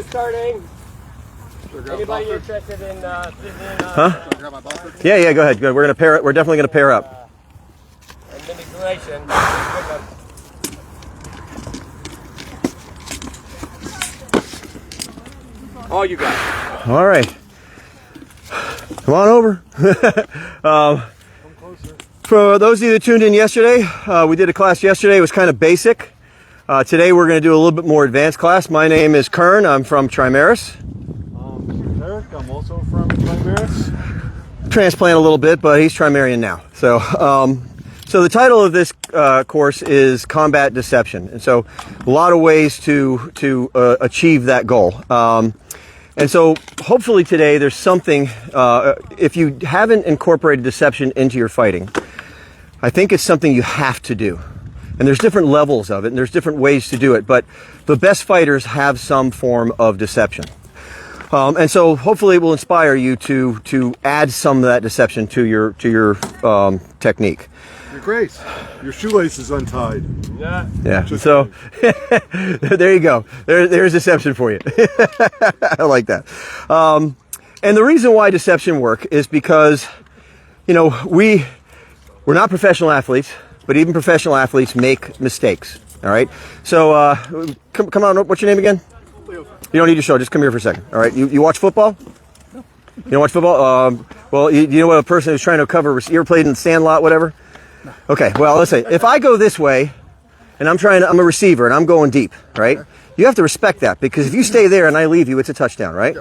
Starting. Anybody interested in Huh? Yeah, go ahead. Good. We're gonna pair. We're definitely gonna pair up. manipulation. All you got. All right. Come on over. For those of you that tuned in yesterday, we did a class yesterday. It was kind of basic. Today we're going to do a little bit more advanced class. My name is Kurn. I'm from Trimaris. Teric, I'm also from Trimaris. Transplant a little bit, but he's Trimarian now. So the title of this course is Combat Deception, and so a lot of ways to achieve that goal. And so hopefully today there's something. If you haven't incorporated deception into your fighting, I think it's something you have to do. And there's different levels of it, and there's different ways to do it. But the best fighters have some form of deception. And so hopefully it will inspire you to add some of that deception to your technique. You're great. Your shoelace is untied. Yeah. So there you go. There's deception for you. I like that. And the reason why deception work is because, we're not professional athletes, but even professional athletes make mistakes. All right. So come on. What's your name again? You don't need to show. Just come here for a second. All right. You watch football? No. You don't watch football? Well, you know what a person who's trying to cover. You ever played in the Sandlot, whatever? No. Okay. Well, let's say if I go this way, and I'm a receiver, and I'm going deep, right? You have to respect that, because if you stay there and I leave you, it's a touchdown, right?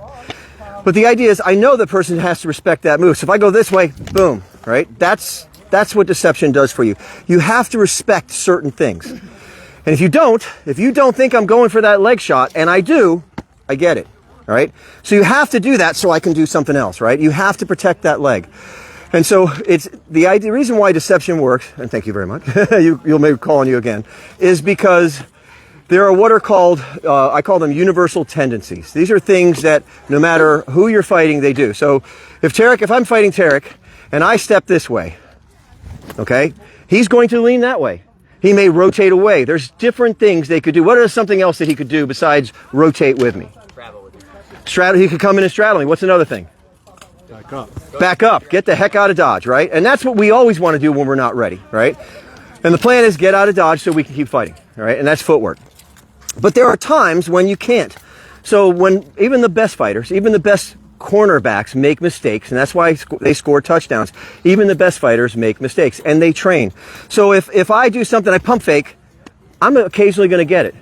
But the idea is, I know the person has to respect that move. So if I go this way, boom, right? That's what deception does for you. You have to respect certain things. And if you don't think I'm going for that leg shot, and I do, I get it, all right? So you have to do that so I can do something else, right? You have to protect that leg. And so it's the reason why deception works, and thank you very much, you'll maybe call on you again, is because there are what are called, I call them universal tendencies. These are things that no matter who you're fighting, they do. So if I'm fighting Teric, and I step this way, okay, he's going to lean that way. He may rotate away. There's different things they could do. What is something else that he could do besides rotate with me? Travel with you. Straddle. He could come in and straddle me. What's another thing? Back up. Back up. Get the heck out of Dodge, right? And that's what we always want to do when we're not ready, right? And the plan is get out of Dodge so we can keep fighting, all right? And that's footwork. But there are times when you can't. So when even the best fighters, even the best cornerbacks make mistakes, and that's why they score touchdowns. Even the best fighters make mistakes, and they train. So if I do something, I pump fake, I'm occasionally going to get it.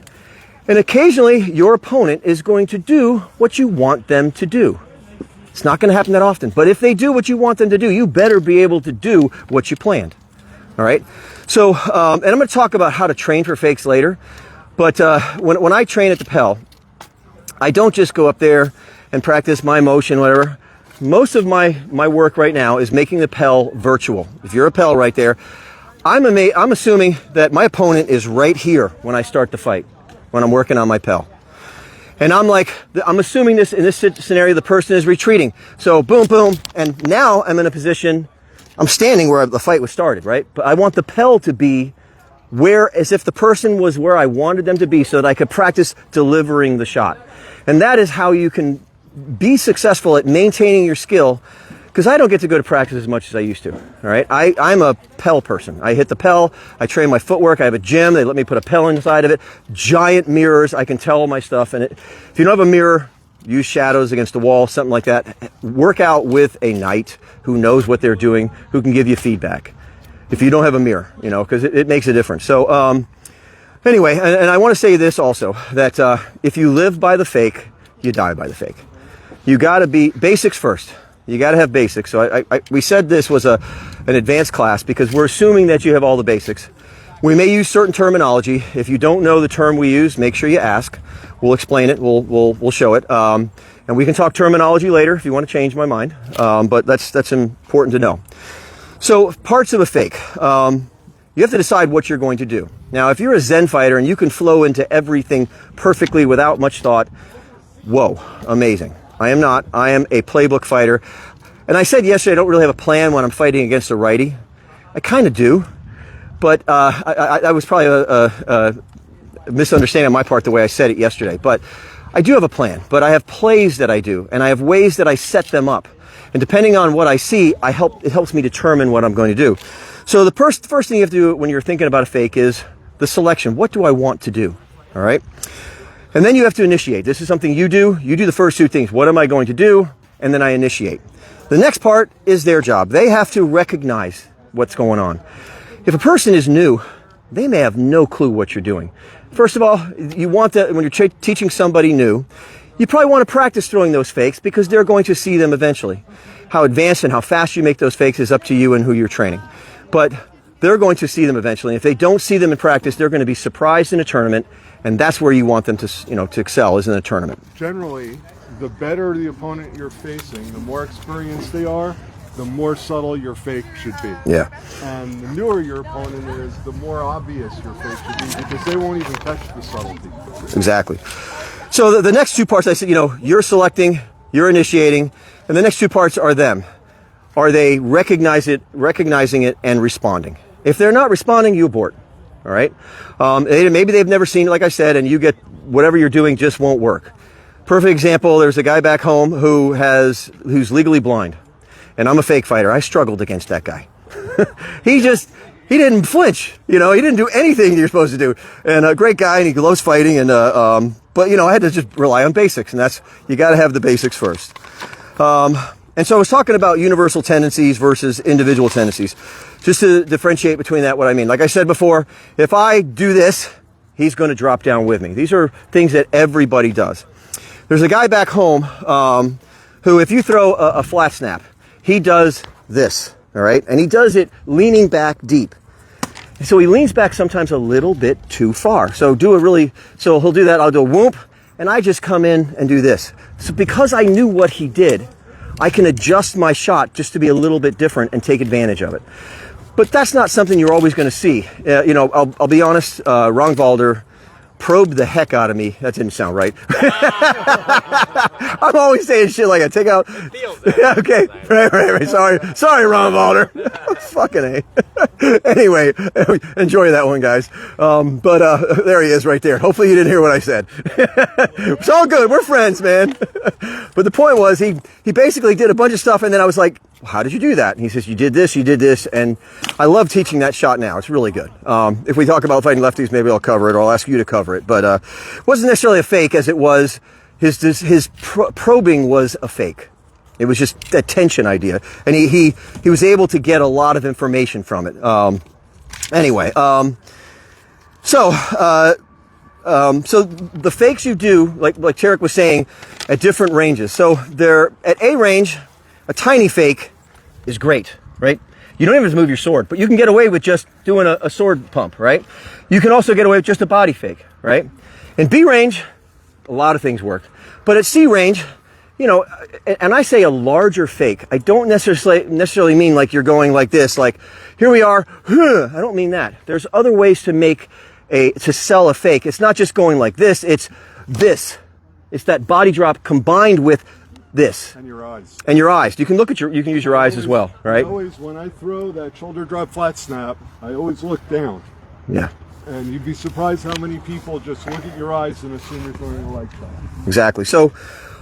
And occasionally, your opponent is going to do what you want them to do. It's not going to happen that often. But if they do what you want them to do, you better be able to do what you planned. All right? So, and I'm going to talk about how to train for fakes later. But when I train at the Pell, I don't just go up there and practice my motion, whatever. Most of my work right now is making the Pell virtual. If you're a Pell right there, I'm assuming that my opponent is right here when I start the fight, when I'm working on my Pell. And I'm assuming this in this scenario, the person is retreating. So boom, boom, and now I'm in a position, I'm standing where the fight was started, right? But I want the Pell to be as if the person was where I wanted them to be so that I could practice delivering the shot. And that is how you can be successful at maintaining your skill, because I don't get to go to practice as much as I used to. All right, I'm a Pell person. I hit the Pell. I train my footwork. I have a gym. They let me put a Pell inside of it. Giant mirrors. I can tell all my stuff. And if you don't have a mirror, use shadows against the wall, something like that. Work out with a knight who knows what they're doing, who can give you feedback. If you don't have a mirror, because it makes a difference. So anyway, and I want to say this also, that if you live by the fake, you die by the fake. You got to be basics first. You got to have basics. So we said this was an advanced class because we're assuming that you have all the basics. We may use certain terminology. If you don't know the term we use, make sure you ask. We'll explain it. We'll show it. And we can talk terminology later if you want to change my mind. But that's important to know. So parts of a fake. You have to decide what you're going to do. Now, if you're a Zen fighter and you can flow into everything perfectly without much thought, whoa, amazing. I am not. I am a playbook fighter. And I said yesterday I don't really have a plan when I'm fighting against a righty. I kind of do. But I was probably a misunderstanding on my part the way I said it yesterday. But I do have a plan, but I have plays that I do, and I have ways that I set them up. And depending on what I see, it helps me determine what I'm going to do. So the first thing you have to do when you're thinking about a fake is the selection. What do I want to do? All right? And then you have to initiate. This is something you do. You do the first two things. What am I going to do? And then I initiate. The next part is their job. They have to recognize what's going on. If a person is new, they may have no clue what you're doing. First of all, you want to, when you're teaching somebody new, you probably want to practice throwing those fakes because they're going to see them eventually. How advanced and how fast you make those fakes is up to you and who you're training. But they're going to see them eventually. If they don't see them in practice, they're going to be surprised in a tournament, and that's where you want them to, to excel, is in a tournament. Generally, the better the opponent you're facing, the more experienced they are, the more subtle your fake should be. Yeah. And the newer your opponent is, the more obvious your fake should be because they won't even catch the subtlety. Exactly. So the next two parts, I said, you're selecting, you're initiating, and the next two parts are them. Are they recognizing it and responding? If they're not responding, you abort. All right? Maybe they've never seen it, like I said, and you get whatever you're doing just won't work. Perfect example, there's a guy back home who's legally blind. And I'm a fake fighter. I struggled against that guy. He didn't flinch. He didn't do anything you're supposed to do. And a great guy, and he loves fighting. And but I had to just rely on basics, and you got to have the basics first. And so I was talking about universal tendencies versus individual tendencies, just to differentiate between that. What I mean, like I said before, if I do this, he's going to drop down with me. These are things that everybody does. There's a guy back home who, if you throw a flat snap, he does this, all right? And he does it leaning back deep. So he leans back sometimes a little bit too far. So he'll do that, I'll do a whoop, and I just come in and do this. So because I knew what he did, I can adjust my shot just to be a little bit different and take advantage of it. But that's not something you're always going to see. I'll be honest, Rongvalder probed the heck out of me. That didn't sound right. I'm always saying shit like that. Take out. Yeah, okay. Right. Sorry, Ron Valder. Fucking A. Anyway, enjoy that one, guys. But there he is right there. Hopefully you didn't hear what I said. It's all good. We're friends, man. But the point was, he basically did a bunch of stuff, and then I was like, how did you do that? And he says, you did this, and I love teaching that shot now. It's really good. If we talk about fighting lefties, maybe I'll cover it, or I'll ask you to cover it. But it wasn't necessarily a fake, as it was his probing was a fake. It was just a tension idea, and he was able to get a lot of information from it. Anyway, so the fakes you do, like Teric was saying, at different ranges. So they're at A range. A tiny fake is great, right? You don't even have to move your sword, but you can get away with just doing a sword pump, right? You can also get away with just a body fake, right? In B range, a lot of things work. But at C range, and I say a larger fake, I don't necessarily mean like you're going like this, like, here we are, I don't mean that. There's other ways to sell a fake. It's not just going like this, it's this. It's that body drop combined with this. And your eyes. And your eyes. You can use your eyes as well, right? When I throw that shoulder drop flat snap, I always look down. Yeah. And you'd be surprised how many people just look at your eyes and assume you're throwing a leg shot. Exactly. So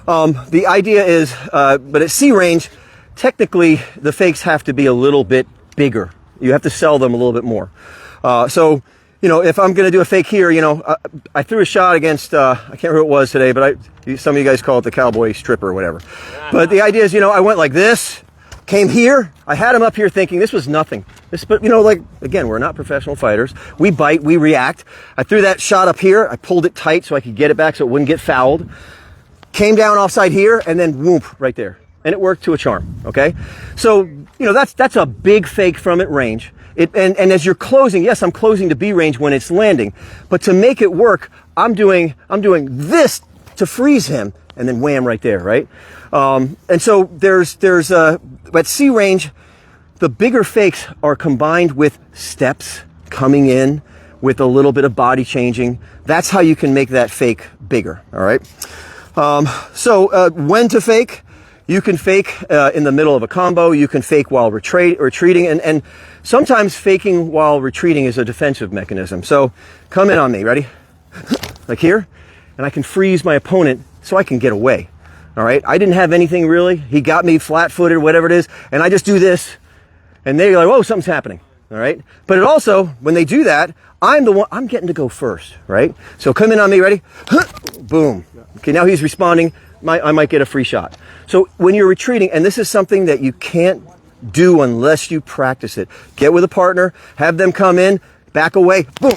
the idea is, but at C range, technically the fakes have to be a little bit bigger. You have to sell them a little bit more. So if I'm going to do a fake here, I threw a shot against, I can't remember who it was today, but some of you guys call it the cowboy stripper or whatever. But the idea is, I went like this, came here, I had him up here thinking this was nothing. But again, we're not professional fighters. We bite, we react. I threw that shot up here, I pulled it tight so I could get it back so it wouldn't get fouled. Came down offside here, and then whoop, right there. And it worked to a charm, okay? So, that's a big fake from at range. And as you're closing, yes, I'm closing to B range when it's landing, but to make it work, I'm doing this to freeze him, and then wham right there, right? And so there's at C range, the bigger fakes are combined with steps coming in with a little bit of body changing. That's how you can make that fake bigger, all right? So when to fake? You can fake in the middle of a combo. You can fake while retreating. And sometimes faking while retreating is a defensive mechanism. So come in on me. Ready? Like here. and I can freeze my opponent so I can get away. All right, I didn't have anything really. He got me flat-footed, whatever it is, and I just do this, and they're like, "Whoa, something's happening." All right, but it also, when they do that, I'm getting to go first, right? So come in on me, ready? Boom. Okay, now he's responding. I might get a free shot. So when you're retreating, and this is something that you can't do unless you practice it. Get with a partner, have them come in, back away, boom,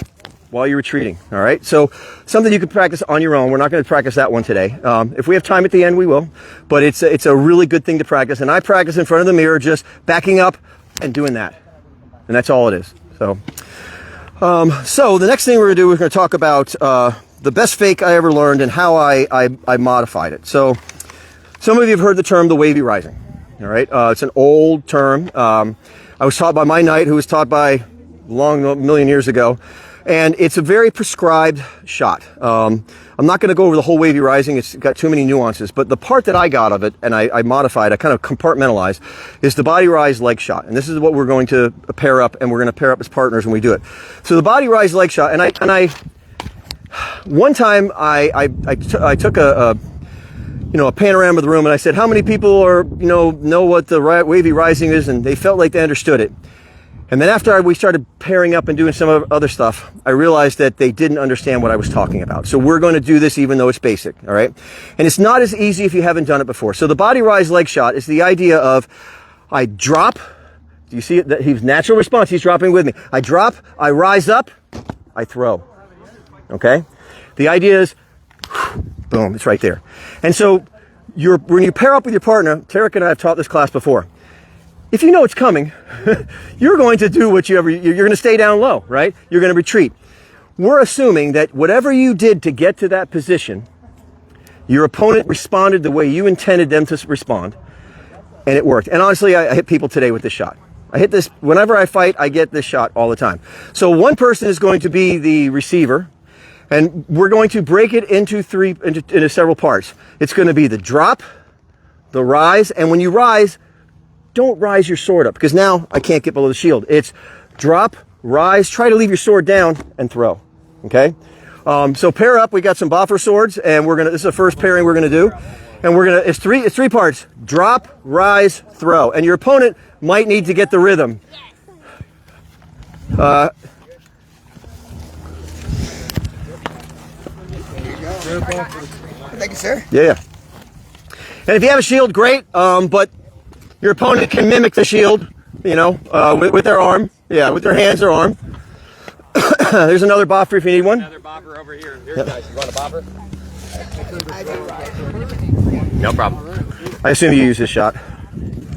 while you're retreating. All right, so something you can practice on your own. We're not going to practice that one today. If we have time at the end, we will. But it's a really good thing to practice. And I practice in front of the mirror, just backing up and doing that. And that's all it is. So the next thing we're going to do, we're going to talk about the best fake I ever learned and how I modified it. So some of you have heard the term the wavy rising. All right, it's an old term. I was taught by my knight, who was taught by long million years ago, and it's a very prescribed shot. I'm not going to go over the whole wavy rising. It's got too many nuances, but the part that I got of it, and I modified, I kind of compartmentalized, is the body rise leg shot. And this is what we're going to pair up, and we're going to pair up as partners when we do it. So the body rise leg shot, and I one time I took a panorama of the room, and I said, how many people know what the wavy rising is? And they felt like they understood it. And then after we started pairing up and doing some other stuff, I realized that they didn't understand what I was talking about. So we're going to do this even though it's basic, all right? And it's not as easy if you haven't done it before. So the body rise leg shot is the idea of I drop. Do you see it? His natural response, he's dropping with me. I drop, I rise up, I throw, okay? The idea is, boom, it's right there. And so when you pair up with your partner, Teric and I have taught this class before. If you know it's coming, you're going to do you're going to stay down low, right? You're going to retreat. We're assuming that whatever you did to get to that position, your opponent responded the way you intended them to respond, and it worked. And honestly, I hit people today with this shot. I hit this, whenever I fight, I get this shot all the time. So one person is going to be the receiver, and we're going to break it into several parts. It's going to be the drop, the rise, and when you rise, don't rise your sword up, because now I can't get below the shield. It's drop, rise, try to leave your sword down, and throw. Okay? So pair up. We got some boffer swords, and this is the first pairing we're gonna do. And it's three parts. Drop, rise, throw. And your opponent might need to get the rhythm. Thank you, sir. Yeah. And if you have a shield, great. But your opponent can mimic the shield, with their arm. Yeah, with their hands or arm. There's another boffer if you need one. Another bobber over here. Here, guys. You want a bobber? No problem. I assume you use this shot.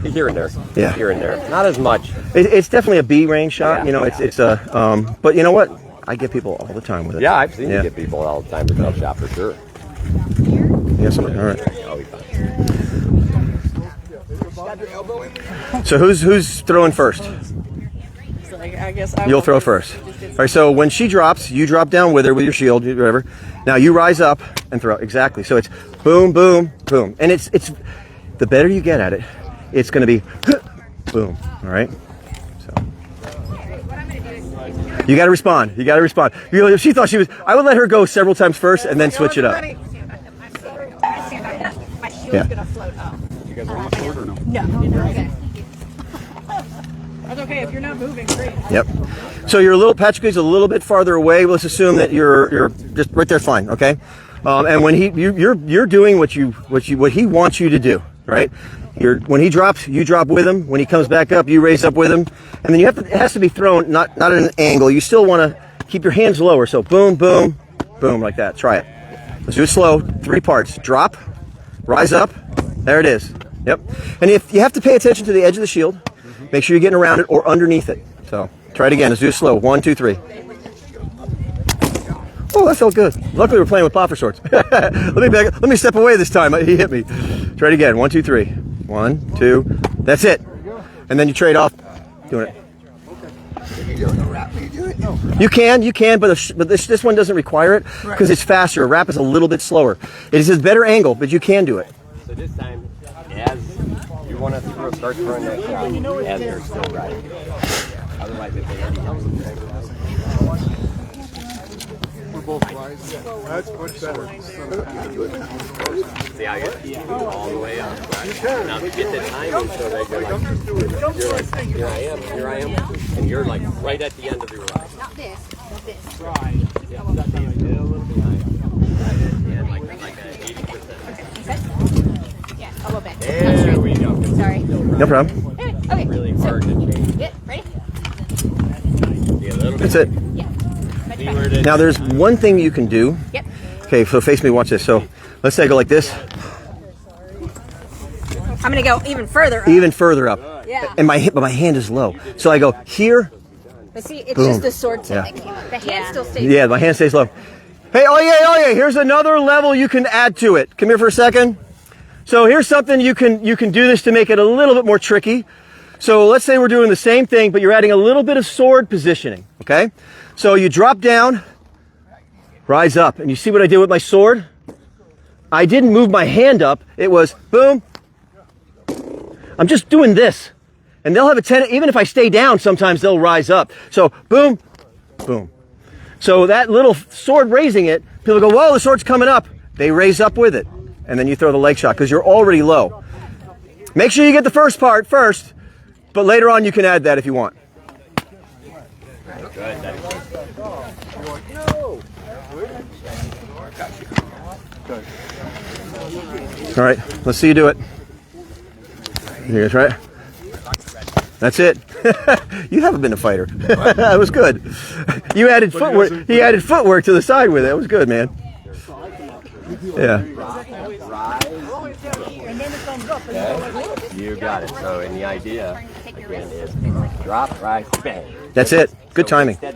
Here and there. Yeah. Here and there. Not as much. It's definitely a B range shot. Yeah. But you know what? I get people all the time with it. Yeah, I've seen you get people all the time with that shot for sure. Yes, all right. I'll be fine. So who's throwing first? So I guess You'll throw first. All right, so when she drops, you drop down with her with your shield, whatever. Now you rise up and throw. Exactly. So it's boom, boom, boom. And it's the better you get at it, it's going to be boom. All right? So you got to respond. You got to respond. If she thought I would let her go several times first and then switch it up. Yeah. You guys want my sword or no? No. That's okay if you're not moving. Great. Yep. So your Patrick is a little bit farther away. Let's assume that you're just right there. Fine. Okay. And when you're doing what he wants you to do, right? When he drops, you drop with him. When he comes back up, you raise up with him. And then it has to be thrown not at an angle. You still want to keep your hands lower. So boom, boom, boom, like that. Try it. Let's do it slow. 3 parts. Drop, rise up. There it is. Yep. And if you have to pay attention to the edge of the shield, make sure you're getting around it or underneath it. So try it again. Let's do it slow. 1, 2, 3. Oh, that felt good. Luckily, we're playing with boffer swords. Let me step away this time. He hit me. Try it again. 1, 2, 3. 1, 2. That's it. And then you trade off doing it. You can, but this one doesn't require it because it's faster. A wrap is a little bit slower. It is a better angle, but you can do it. So this time, as you want to start throwing that shot, as they're still riding. Otherwise, if they already have some both rising. That's much better. See how you're all the way up. Right? Now to get the timing so that you're like, here I am, and you're like right at the end of your rise. Not this. Right. Yeah, a little behind. Yeah, like 80%. Yeah, a little bit. There we go. Sorry. No problem. Okay. Really hard to change. Good. Ready? Yeah, a little bit. That's it. Yeah. Much See better. where it is. Now there's one thing you can do. Yep. Okay, so face me, watch this. So let's say I go like this, I'm gonna go even further up. even further up. Yeah. And but my hand is low. So I go here. But see, it's Boom. just the sword tip Yeah. that came up. The hand Yeah. still stays. Yeah, my hand stays low. Hey, oh yeah, here's another level you can add to it. Come here for a second. So here's something you can do this to make it a little bit more tricky. So let's say we're doing the same thing, but you're adding a little bit of sword positioning, okay? So you drop down, rise up, and you see what I did with my sword? I didn't move my hand up. It was boom. I'm just doing this. And they'll have a tendency, even if I stay down, sometimes they'll rise up. So boom, boom. So that little sword raising it, people go, whoa, the sword's coming up. They raise up with it. And then you throw the leg shot because you're already low. Make sure you get the first part first, but later on you can add that if you want. All right, let's see you do it. Here's right. That's it. You haven't been a fighter. That was good. You added footwork. He added footwork to the side with it. It was good, man. Yeah. Okay. You got it. So, and the idea again is drop, rise, bang. That's it. Good timing. Instead,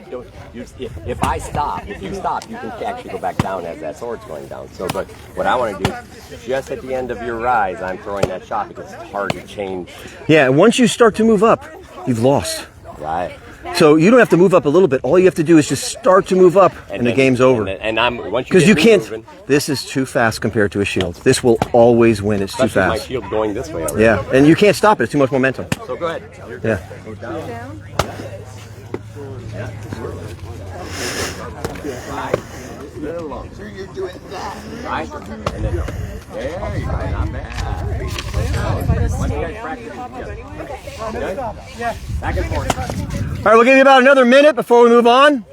if I stop, if you stop, you can actually go back down as that sword's going down. So, but what I want to do is just at the end of your rise, I'm throwing that shot because it's hard to change. Yeah, and once you start to move up, you've lost. Right. So you don't have to move up a little bit. All you have to do is just start to move up, and the game's over. And I'm once Because you can't. moving, This is too fast compared to a shield. This will always win. It's too especially my fast. shield going this way already. Yeah, and you can't stop it. It's too much momentum. So go ahead. Yeah. Little longer. So you're doing that, right? And then there you go. Not bad. Once you guys practice together. Okay? Back and forth. All right, we'll give you about another minute before we move on.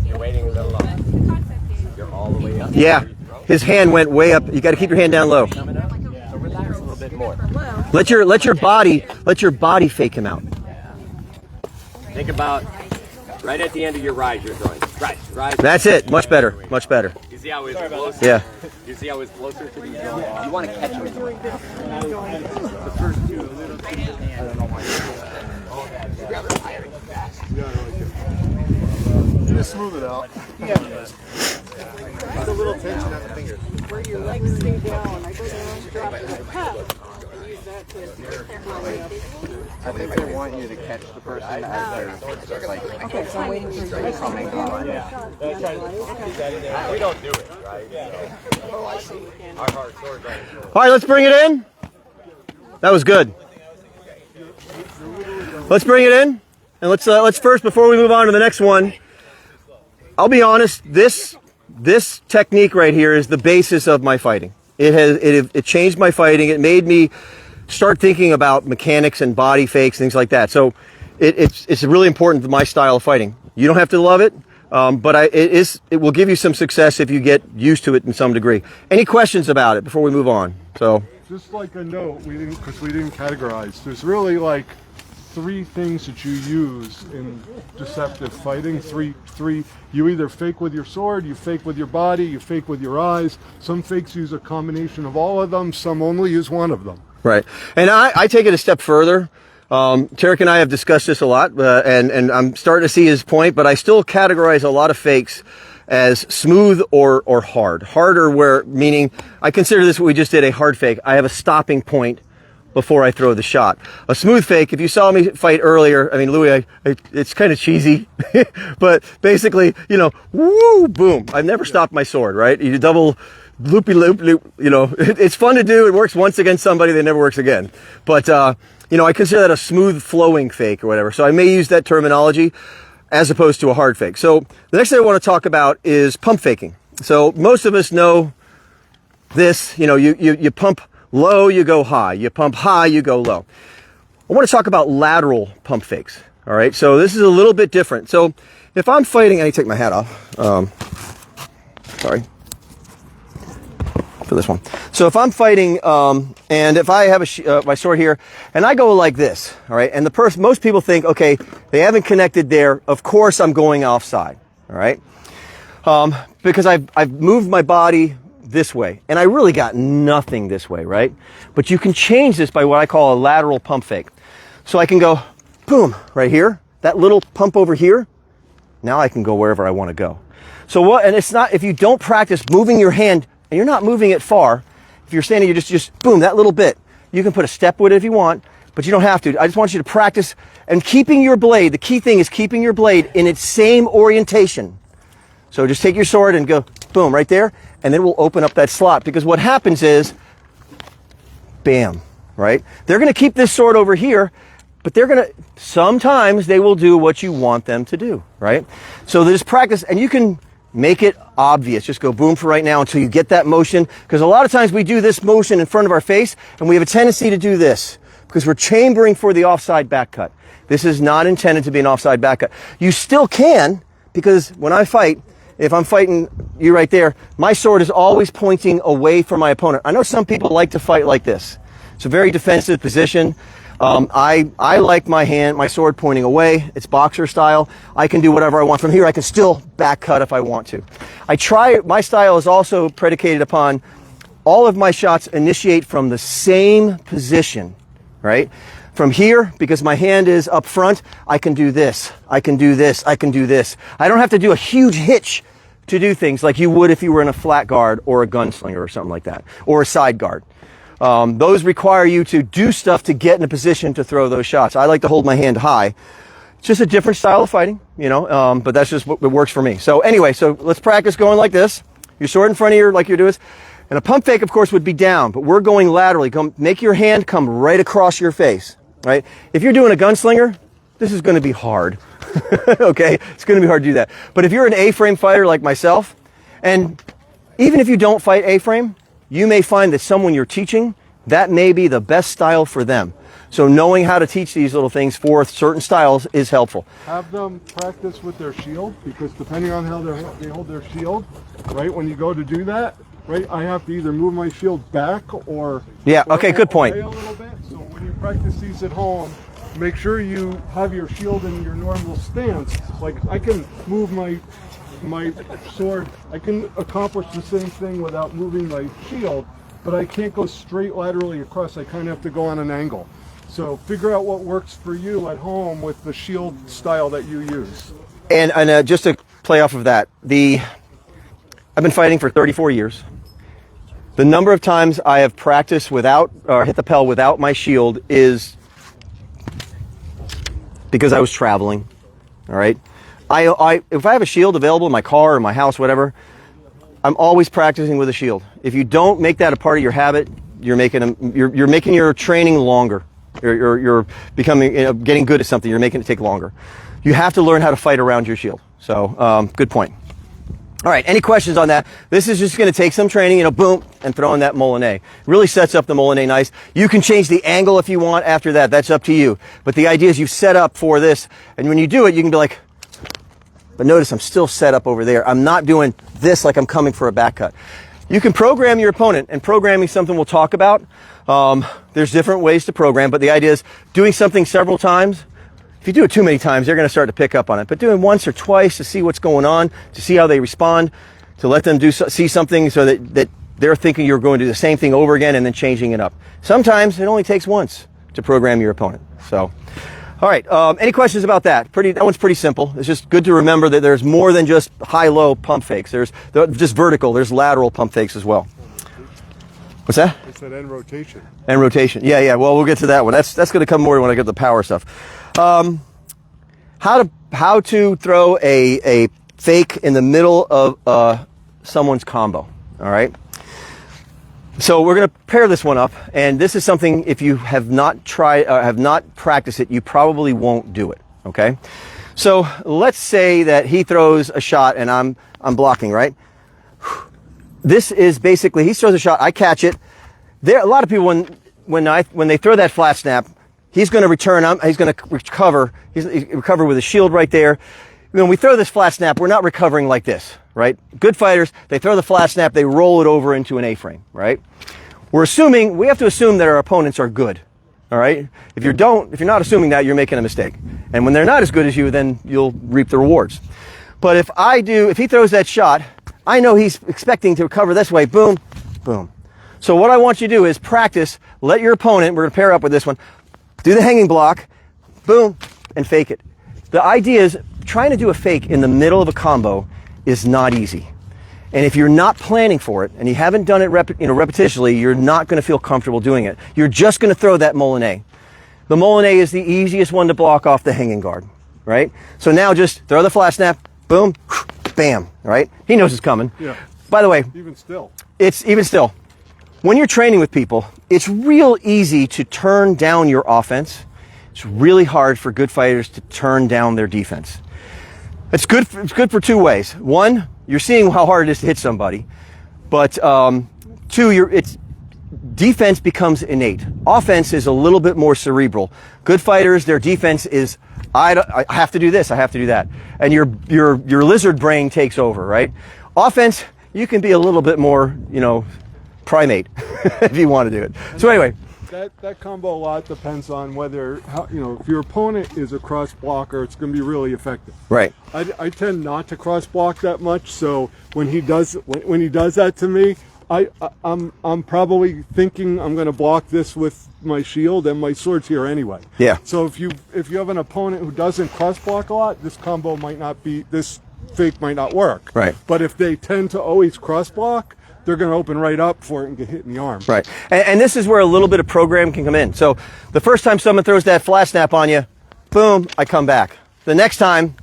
You're waiting a little longer. You're all the way up. Yeah, his hand went way up. You got to keep your hand down low. Coming up. So relax a little bit more. Let your body fake him out. Think about right at the end of your rise, you're throwing. Rise. That's it. Much better. Much better. You see how it's closer? Yeah. You see how it's closer to these zones? You want to catch them. The first two. Just smooth it out. Just a little tension on the fingers. Where your legs stay down. I go down, drop it. Ha! Use that to I think they want you to catch the person as they're like, okay, so I'm waiting for you to coming on. We don't do it, right? Oh, I see. Our hard swords right. All right, let's bring it in. That was good. Let's bring it in, and let's first, before we move on to the next one, I'll be honest. This technique right here is the basis of my fighting. It changed my fighting. It made me start thinking about mechanics and body fakes, things like that. So it's really important to my style of fighting. You don't have to love it, but it will give you some success if you get used to it in some degree. Any questions about it before we move on? So Just like a note, because we didn't categorize. There's really like 3 things that you use in deceptive fighting. Three. You either fake with your sword, you fake with your body, you fake with your eyes. Some fakes use a combination of all of them. Some only use one of them. right, and I take it a step further. Teric and I have discussed this a lot, and I'm starting to see his point, but I still categorize a lot of fakes as smooth or hard. Harder, where meaning I consider this what we just did, a hard fake. I have a stopping point before I throw the shot. A smooth fake, if you saw me fight earlier, I mean, Louis, it's kind of cheesy, but basically, you know, woo, boom. I've never stopped my sword, right? You double loopy loop, you know, it's fun to do. It works once against somebody, that never works again. But, you know, I consider that a smooth flowing fake or whatever. So I may use that terminology as opposed to a hard fake. So the next thing I want to talk about is pump faking. So most of us know this, you know, you pump low, you go high. You pump high, you go low. I want to talk about lateral pump fakes. All right. So this is a little bit different. So if I'm fighting, I need to take my hat off. Sorry. For this one. So if I'm fighting, and if I have my sword here, and I go like this, all right, and most people think, okay, they haven't connected there. Of course, I'm going offside, all right, because I've moved my body this way, and I really got nothing this way, right? But you can change this by what I call a lateral pump fake. So I can go, boom, right here, that little pump over here. Now I can go wherever I want to go. So what? And it's not, if you don't practice moving your hand. And you're not moving it far. If you're standing, you're just boom, that little bit. You can put a step with it if you want, but you don't have to. I just want you to practice and keeping your blade. The key thing is keeping your blade in its same orientation. So just take your sword and go boom right there, and then we'll open up that slot. Because what happens is, bam, right? They're going to keep this sword over here, but sometimes they will do what you want them to do, right? So there's practice, and you can make it obvious. Just go boom for right now until you get that motion. Because a lot of times we do this motion in front of our face, and we have a tendency to do this because we're chambering for the offside back cut. This is not intended to be an offside back cut. You still can, because when I fight, if I'm fighting you right there, my sword is always pointing away from my opponent. I know some people like to fight like this. It's a very defensive position. I like my sword pointing away. It's boxer style. I can do whatever I want from here. I can still back cut if I want to. My style is also predicated upon all of my shots initiate from the same position, right? From here, because my hand is up front, I can do this. I can do this. I can do this. I don't have to do a huge hitch to do things like you would if you were in a flat guard or a gunslinger or something like that, or a side guard. Those require you to do stuff to get in a position to throw those shots. I like to hold my hand high. It's just a different style of fighting, you know, but that's just what works for me. So anyway, so let's practice going like this. Your sword in front of you like you do this. And a pump fake, of course, would be down, but we're going laterally. Make your hand come right across your face, right? If you're doing a gunslinger, this is going to be hard, okay? It's going to be hard to do that. But if you're an A-frame fighter like myself, and even if you don't fight A-frame, you may find that someone you're teaching, that may be the best style for them. So knowing how to teach these little things for certain styles is helpful. Have them practice with their shield, because depending on how they hold their shield, right, when you go to do that, right, I have to either move my shield back or... Yeah, okay, good point. A little bit. So when you practice these at home, make sure you have your shield in your normal stance. Like, I can move my sword, I can accomplish the same thing without moving my shield, but I can't go straight laterally across. I kind of have to go on an angle. So figure out what works for you at home with the shield style that you use. And just to play off of that, I've been fighting for 34 years. The number of times I have practiced without, or hit the pel without my shield is because I was traveling, all right? If I have a shield available in my car or my house, whatever, I'm always practicing with a shield. If you don't make that a part of your habit, you're making your training longer. You're becoming, getting good at something. You're making it take longer. You have to learn how to fight around your shield. So, good point. All right, any questions on that? This is just going to take some training, boom, and throw in that Molinet. Really sets up the Molinet nice. You can change the angle if you want after that. That's up to you. But the idea is you set up for this, and when you do it, you can be like, but notice I'm still set up over there. I'm not doing this like I'm coming for a back cut. You can program your opponent, and programming is something we'll talk about. There's different ways to program, but the idea is doing something several times. If you do it too many times, they're going to start to pick up on it. But doing once or twice to see what's going on, to see how they respond, to let them see something so that they're thinking you're going to do the same thing over again and then changing it up. Sometimes it only takes once to program your opponent. So, all right. Any questions about that? That one's pretty simple. It's just good to remember that there's more than just high-low pump fakes. There's just vertical. There's lateral pump fakes as well. What's that? I said end rotation. And rotation. Yeah, yeah. Well, we'll get to that one. That's going to come more when I get to the power stuff. How to throw a fake in the middle of someone's combo. All right. So we're going to pair this one up, and this is something if you have not tried, have not practiced it, you probably won't do it. Okay. So let's say that he throws a shot and I'm blocking, right? This is basically, he throws a shot, I catch it. There, a lot of people when they throw that flat snap, he's going to return. He's going to recover. He's recover with a shield right there. When we throw this flat snap, we're not recovering like this, right? Good fighters, they throw the flat snap, they roll it over into an A-frame, right? We have to assume that our opponents are good, all right? If you're not assuming that, you're making a mistake. And when they're not as good as you, then you'll reap the rewards. But if he throws that shot, I know he's expecting to recover this way, boom, boom. So what I want you to do is practice, let your opponent, we're going to pair up with this one, do the hanging block, boom, and fake it. The idea is trying to do a fake in the middle of a combo is not easy. And if you're not planning for it and you haven't done it repetitively, you're not going to feel comfortable doing it. You're just going to throw that Molinet. The Molinet is the easiest one to block off the hanging guard, right? So now just throw the flat snap, boom, bam, right? He knows it's coming. Yeah. By the way, Even still. When you're training with people, it's real easy to turn down your offense. It's really hard for good fighters to turn down their defense. It's good for two ways. One, you're seeing how hard it is to hit somebody. But two, defense becomes innate. Offense is a little bit more cerebral. Good fighters, their defense is, I have to do this, I have to do that. And your lizard brain takes over, right? Offense, you can be a little bit more, primate if you want to do it. So anyway. That combo a lot depends on whether, if your opponent is a cross blocker, it's going to be really effective. Right. I tend not to cross block that much, so when he does that to me, I'm probably thinking I'm going to block this with my shield and my sword's here anyway. Yeah. So if you have an opponent who doesn't cross block a lot, this fake might not work. Right. But if they tend to always cross block, they're going to open right up for it and get hit in the arm. Right. And this is where a little bit of program can come in. So the first time someone throws that flat snap on you, boom, I come back. The next time,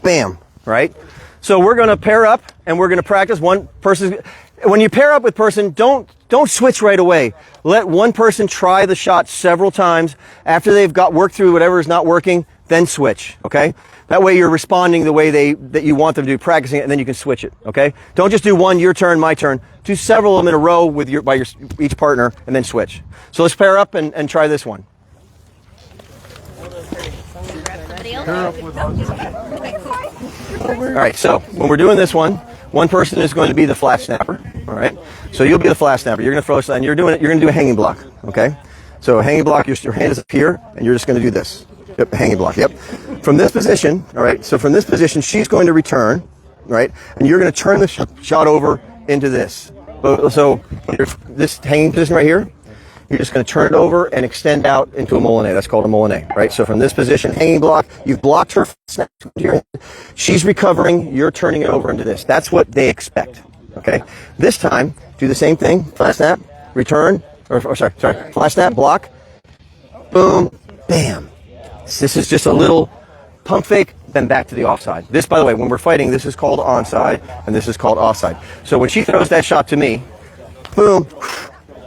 bam, right? So we're going to pair up and we're going to practice. One person, when you pair up with person, don't switch right away. Let one person try the shot several times. After they've worked through whatever is not working, then switch, okay? That way you're responding the way that you want them to do, practicing it, and then you can switch it, okay? Don't just do one, your turn, my turn. Do several of them in a row with each partner, and then switch. So let's pair up and try this one. Pair up with us. All right, so when we're doing this one person is going to be the flat snapper, all right? So you'll be the flat snapper. You're going to throw this, and you're going to do a hanging block, okay? So a hanging block, your hand is up here, and you're just going to do this. Yep, hanging block, yep. From this position, all right, so from this position, she's going to return, right? And you're going to turn the shot over into this. So this hanging position right here, you're just going to turn it over and extend out into a Molinet. That's called a Molinet, right? So from this position, hanging block, you've blocked her snap. She's recovering, you're turning it over into this. That's what they expect, okay? This time, do the same thing, flat snap, return, sorry, flat snap, block, boom, bam. This is just a little pump fake, then back to the offside. This, by the way, when we're fighting, this is called onside, and this is called offside. So when she throws that shot to me, boom,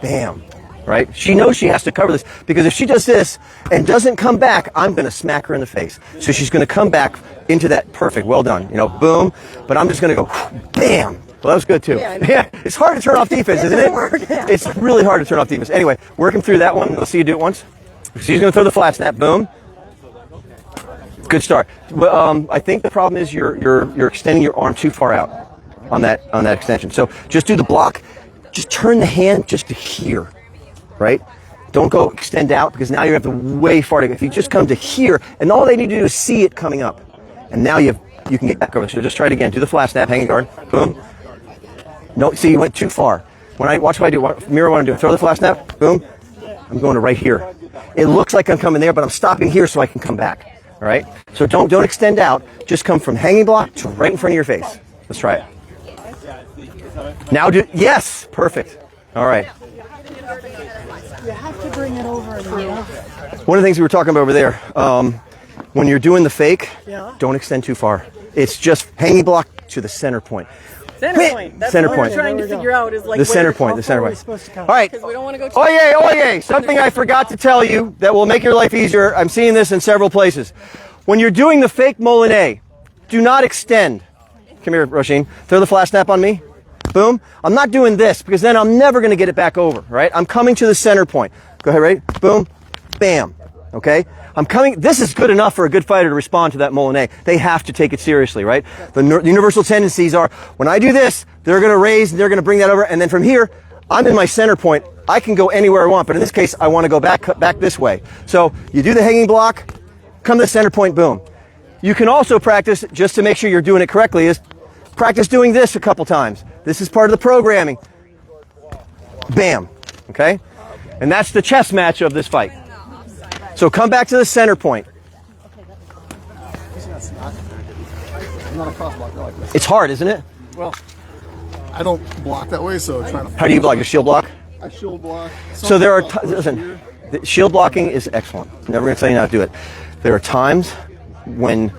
bam, right? She knows she has to cover this, because if she does this and doesn't come back, I'm going to smack her in the face. So she's going to come back into that perfect, well done, boom, but I'm just going to go, bam. Well, that was good, too. Yeah, it's hard to turn off defense, isn't it? It's really hard to turn off defense. Anyway, working through that one. Let's see you do it once. She's going to throw the flat snap, boom. Good start. But I think the problem is you're extending your arm too far out on that extension. So just do the block. Just turn the hand just to here, right? Don't go extend out, because now you have to way far to go. If you just come to here, and all they need to do is see it coming up, and now you can get back over. So just try it again. Do the flat snap, hanging guard, boom. No, see, you went too far. Watch what I do. Mirror what I'm doing. Throw the flat snap, boom. I'm going to right here. It looks like I'm coming there, but I'm stopping here so I can come back. All right? So don't extend out. Just come from hanging block to right in front of your face. Let's try it. Now yes, perfect. All right. You have to bring it over. One of the things we were talking about over there, when you're doing the fake, Yeah. don't extend too far. It's just hanging block to the center point. Center point. That's Center what point. we're trying to figure out is like The center where- point, how the center far are point. we supposed to come? All right. Because we don't want to go too Oye, oye, something I forgot to tell you that will make your life easier. I'm seeing this in several places. When you're doing the fake Molinet, do not extend. Come here, Roisin. Throw the flash snap on me. Boom. I'm not doing this because then I'm never going to get it back over, right? I'm coming to the center point. Go ahead, ready? Boom. Bam. Okay? I'm coming. This is good enough for a good fighter to respond to that Molinet. They have to take it seriously, right? The universal tendencies are when I do this, they're going to raise and they're going to bring that over. And then from here, I'm in my center point. I can go anywhere I want, but in this case, I want to go back this way. So you do the hanging block, come to the center point, boom. You can also practice, just to make sure you're doing it correctly, is practice doing this a couple times. This is part of the programming. Bam. Okay? And that's the chess match of this fight. So come back to the center point. It's hard, isn't it? Well, I don't block that way, so trying to. How do you block? A shield block? I shield block. So there are, listen, the shield blocking is excellent. Never going to tell you not to do it. There are times when,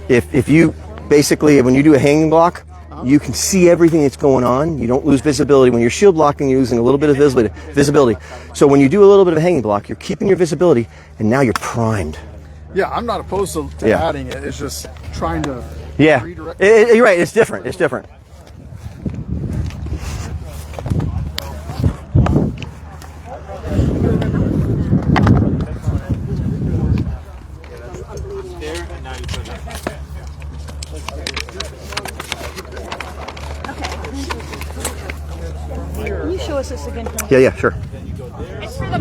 if you, basically, when you do a hanging block, you can see everything that's going on. You don't lose visibility. When you're shield blocking, you're losing a little bit of visibility. So when you do a little bit of a hanging block, you're keeping your visibility, and now you're primed. Yeah, I'm not opposed to adding it. It's just trying to redirect. You're right. It's different. It's different. Can you show us this again? Yeah, sure.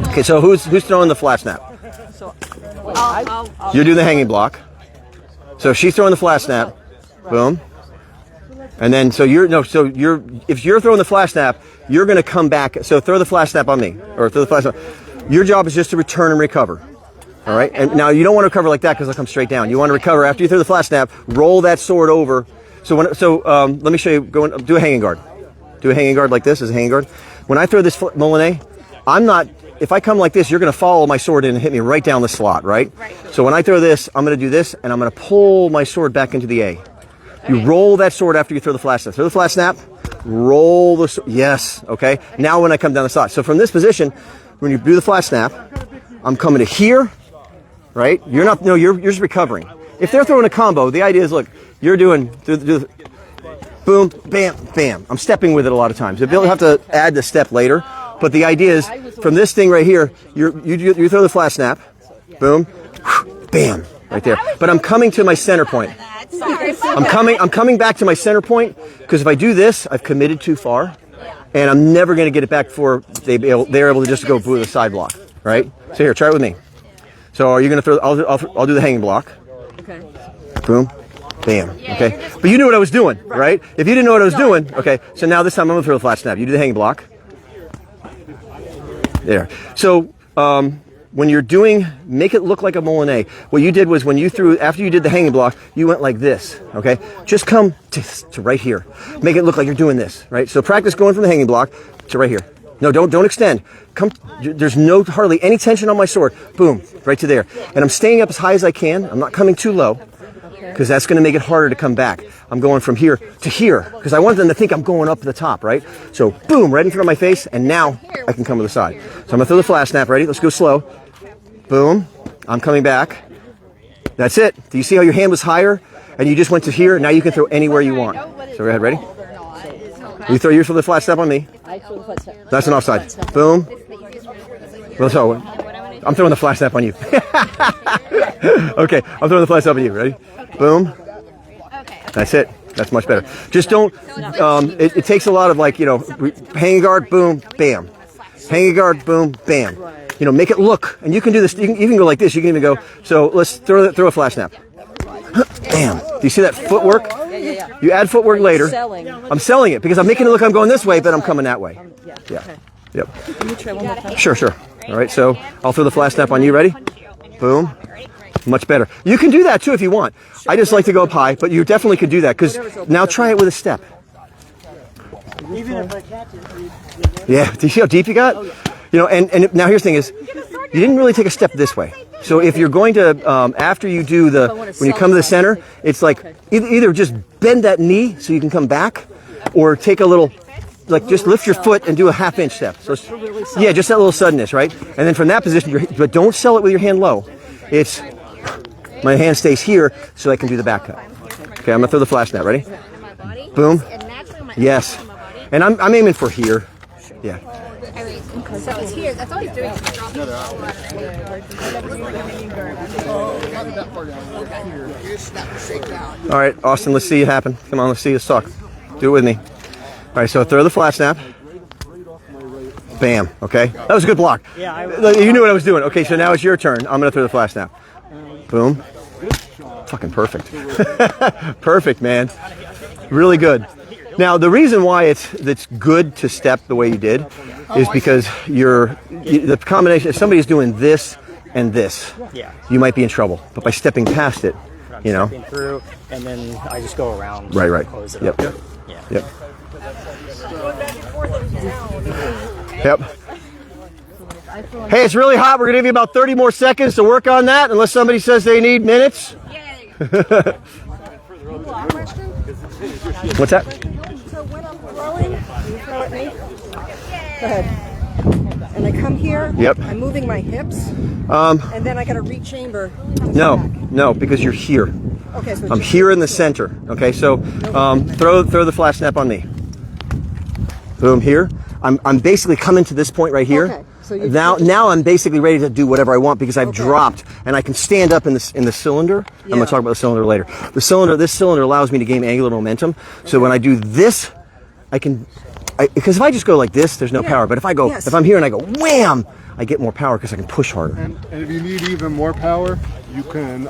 Okay, so who's throwing the flat snap? You're doing the hanging block. So she's throwing the flat snap. Boom. And then if you're throwing the flash snap, you're going to come back. So throw the flash snap on me, or throw the flash snap. Your job is just to return and recover. All right. And now you don't want to recover like that because it'll come straight down. You want to recover after you throw the flash snap. Roll that sword over. So let me show you. Do a hanging guard. Do a hanging guard like this as a hanging guard. When I throw this Molinet, I'm not. If I come like this, you're going to follow my sword in and hit me right down the slot, right? So when I throw this, I'm going to do this, and I'm going to pull my sword back into the A. You roll that sword after you throw the flash snap. Throw the flash snap, roll the sword. Yes, okay? Now when I come down the slot. So from this position, when you do the flash snap, I'm coming to here, right? You're just recovering. If they're throwing a combo, the idea is, look, you're doing boom, bam, bam. I'm stepping with it a lot of times. You'll have to add the step later. But the idea is, from this thing right here, you throw the flash snap, boom, bam, right there. But I'm coming to my center point. I'm coming back to my center point because if I do this, I've committed too far, and I'm never going to get it back before they're able to just go through the side block, right? So here, try it with me. So are you going to throw? I'll do the hanging block. Okay. Boom, bam. Okay. But you knew what I was doing, right? If you didn't know what I was doing, okay. So now this time I'm going to throw the flash snap. You do the hanging block. There. So when you're make it look like a Molinet. What you did was after you did the hanging block, you went like this, okay? Just come to right here. Make it look like you're doing this, right? So practice going from the hanging block to right here. No, don't extend. Come. There's hardly any tension on my sword. Boom, right to there. And I'm staying up as high as I can. I'm not coming too low because that's going to make it harder to come back. I'm going from here to here because I want them to think I'm going up the top, right? So boom, right in front of my face, and now I can come to the side. So I'm going to throw the flash snap. Ready? Let's go slow. Boom. I'm coming back. That's it. Do you see how your hand was higher and you just went to here? Now you can throw anywhere you want. So go ahead. Ready? You throw the flash snap on me. That's an offside. Boom. Well, so I'm throwing the flash snap on you. Okay, I'm throwing the flash snap on you. Ready? Boom. That's it. That's much better. Just don't. It takes a lot of hanging guard, boom, bam. Hanging guard, boom, bam. Make it look. And you can do this. You can go like this. You can even go. So let's throw a flash snap. Bam. Do you see that footwork? Yeah. You add footwork later. I'm selling it because I'm making it look I'm going this way, but I'm coming that way. Yeah. Yep. Can you try one more time? Sure. All right. So I'll throw the flash snap on you. Ready? Boom. Much better. You can do that too if you want. I just like to go up high, but you definitely could do that because now try it with a step. Even if I catch it, Yeah, do you see how deep you got? You know, and now here's the thing is, you didn't really take a step this way. So if you're going to, after you do the, when you come to the center, it's like either just bend that knee so you can come back, or take a little, like just lift your foot and do a half-inch step. So yeah, just that little suddenness, right? And then from that position, but don't sell it with your hand low. It's, my hand stays here so I can do the back cut. Okay, I'm gonna throw the flash net. Ready? Boom. Yes. And I'm aiming for here. Yeah. So it's here. That's all he's doing. All right, Austin, let's see it happen. Come on, let's see us talk. Do it with me. All right, so throw the flat snap. Bam, okay? That was a good block. Yeah, you knew what I was doing. Okay, so now it's your turn. I'm going to throw the flat snap. Boom. Fucking perfect. Perfect, man. Really good. Now, the reason why it's good to step the way you did is because the combination, if somebody's doing this and this, you might be in trouble. But by stepping past it, you know. Stepping through, and then I just go around. Right. Close it Yep. up. Yep. Yep. Hey, it's really hot. We're going to give you about 30 more seconds to work on that, unless somebody says they need minutes. What's that? So when I'm throwing, you throw at me. Go ahead. And I come here. Yep. I'm moving my hips. And then I got to rechamber. No, because you're here. Okay, so I'm here in the center. Okay, so throw the flat snap on me. Boom, here. I'm basically coming to this point right here. Okay, so now I'm basically ready to do whatever I want because I've dropped and I can stand up in the cylinder. I'm gonna talk about the cylinder later. This cylinder allows me to gain angular momentum. So when I do this, because if I just go like this, there's no power. But if I'm here and I go wham, I get more power because I can push harder. And if you need even more power, you can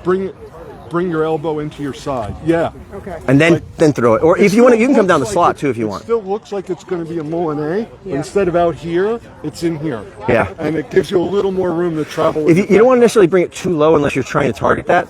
bring your elbow into your side. Yeah. Okay. And then throw it. Or if you want, you can come down the slot too if you want. It still looks like it's going to be a Molinet. Instead of out here, it's in here. Yeah. And it gives you a little more room to travel. If you don't want to necessarily bring it too low unless you're trying to target that.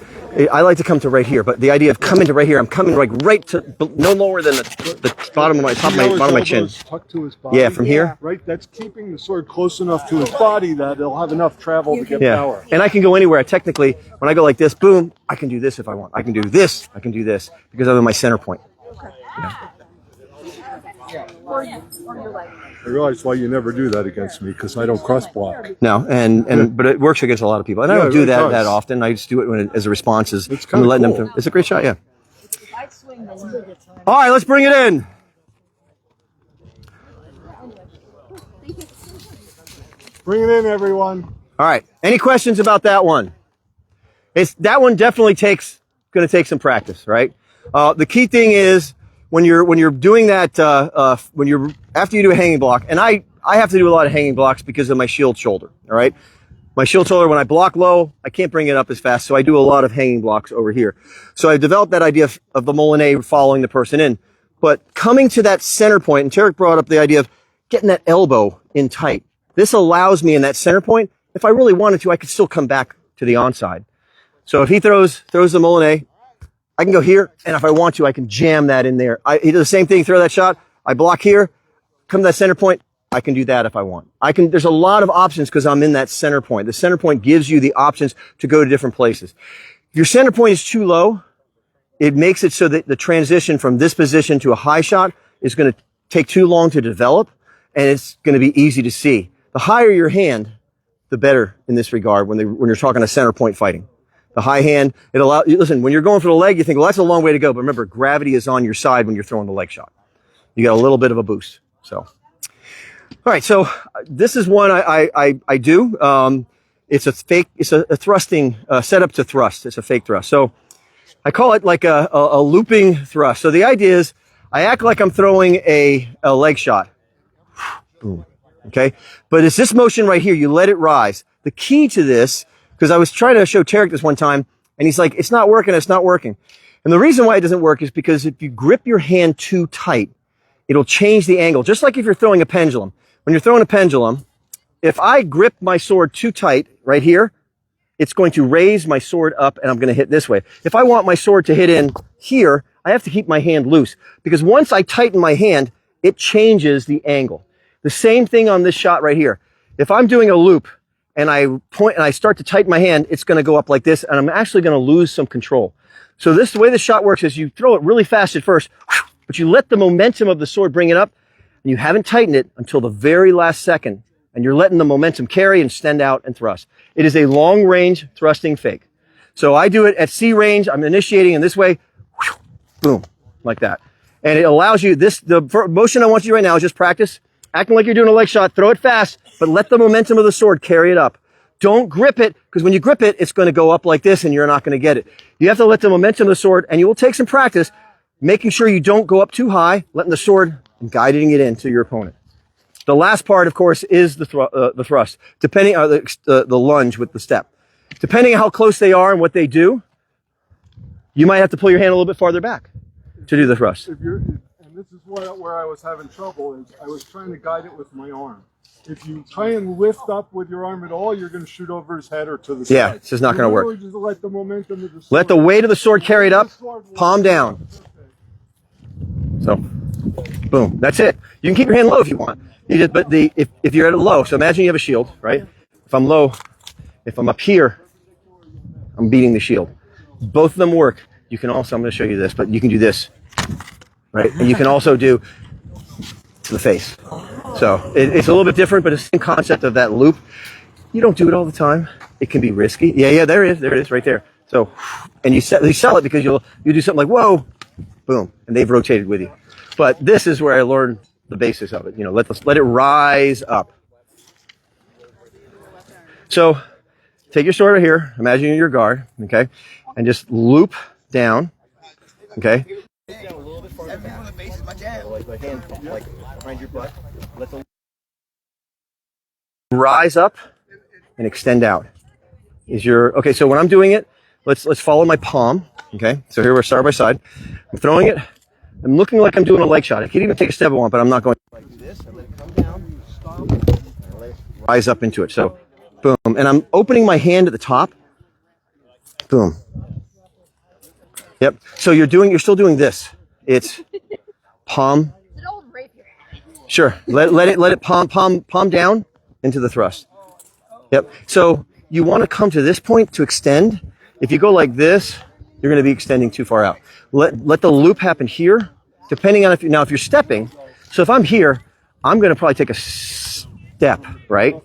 I like to come to right here, but the idea of coming to right here, I'm coming right to no lower than the bottom of my bottom of my chin. Tucked to his body. Yeah, from here. Right, that's keeping the sword close enough to his body that it'll have enough travel to get power. And I can go anywhere. Technically, when I go like this, boom, I can do this if I want. I can do this. I can do this because I'm in my center point. I realize why you never do that against me because I don't cross block. No, but it works against a lot of people, and I don't do that often. I just do it as a response. It's kind of cool. Them through. It's a great shot, yeah. All right, let's bring it in. Bring it in, everyone. All right. Any questions about that one? That one definitely going to take some practice, right? The key thing is when you're doing that, after you do a hanging block, and I have to do a lot of hanging blocks because of my shield shoulder. All right. My shield shoulder, when I block low, I can't bring it up as fast, so I do a lot of hanging blocks over here. So I developed that idea of the Molinet following the person in. But coming to that center point, and Teric brought up the idea of getting that elbow in tight. This allows me in that center point, if I really wanted to, I could still come back to the onside. So if he throws the Molinet, I can go here, and if I want to, I can jam that in there. He does the same thing, throw that shot, I block here, come to that center point, I can do that if I want. There's a lot of options because I'm in that center point. The center point gives you the options to go to different places. If your center point is too low, it makes it so that the transition from this position to a high shot is going to take too long to develop, and it's going to be easy to see. The higher your hand, the better in this regard when you're talking a center point fighting. The high hand, listen, when you're going for the leg, you think, well, that's a long way to go. But remember, gravity is on your side when you're throwing the leg shot. You got a little bit of a boost. So, all right. So this is one I do. It's a thrusting, setup to thrust. It's a fake thrust. So I call it like a looping thrust. So the idea is I act like I'm throwing a leg shot. Boom. Okay. But it's this motion right here. You let it rise. The key to this, because I was trying to show Teric this one time, and he's like, it's not working. And the reason why it doesn't work is because if you grip your hand too tight, it'll change the angle. Just like if you're throwing a pendulum. When you're throwing a pendulum, if I grip my sword too tight right here, it's going to raise my sword up and I'm going to hit this way. If I want my sword to hit in here, I have to keep my hand loose because once I tighten my hand, it changes the angle. The same thing on this shot right here. If I'm doing a loop and I point and I start to tighten my hand, it's going to go up like this, and I'm actually going to lose some control. So the way the shot works is you throw it really fast at first, but you let the momentum of the sword bring it up, and you haven't tightened it until the very last second, and you're letting the momentum carry and extend out and thrust. It is a long-range thrusting fake. So I do it at C range. I'm initiating in this way, boom, like that. And it allows you the motion I want you to do right now is just practice acting like you're doing a leg shot, throw it fast, but let the momentum of the sword carry it up. Don't grip it, because when you grip it, it's going to go up like this and you're not going to get it. You have to let the momentum of the sword, and you will take some practice, making sure you don't go up too high, letting the sword and guiding it into your opponent. The last part, of course, is the thrust, depending on the lunge with the step. Depending on how close they are and what they do, you might have to pull your hand a little bit farther back to do the thrust. And this is where I was having trouble, is I was trying to guide it with my arm. If you try and lift up with your arm at all, you're going to shoot over his head or to the side. Yeah, it's just not going to work. Just let the momentum of the sword, let the weight of the sword carry it up, palm down. So, boom, that's it. You can keep your hand low if you want. If you're at a low, so imagine you have a shield, right? If I'm low, if I'm up here, I'm beating the shield. Both of them work. You can also, I'm going to show you this, but you can do this, right? And you can also do to the face. So it's a little bit different, but it's the same concept of that loop. You don't do it all the time. It can be risky. Yeah, there it is, right there. So, and you sell it because you do something like, whoa, boom, and they've rotated with you. But this is where I learned the basis of it. You know, let it rise up. So take your sword right here, imagine you're your guard, okay, and just loop down, okay. Rise up and extend out. Okay, so when I'm doing it, let's follow my palm, okay. So here we're side by side. I'm throwing it. I'm looking like I'm doing a leg shot. I can even take a step I want, but I'm not going like this. I let it come down, stop, and let it rise up into it. So, boom. And I'm opening my hand at the top. Boom. Yep. So you're still doing this. It's palm. Sure. Let it palm down into the thrust. Yep. So you want to come to this point to extend. If you go like this, you're going to be extending too far out. Let the loop happen here, depending on if you're stepping. So if I'm here, I'm going to probably take a step, right?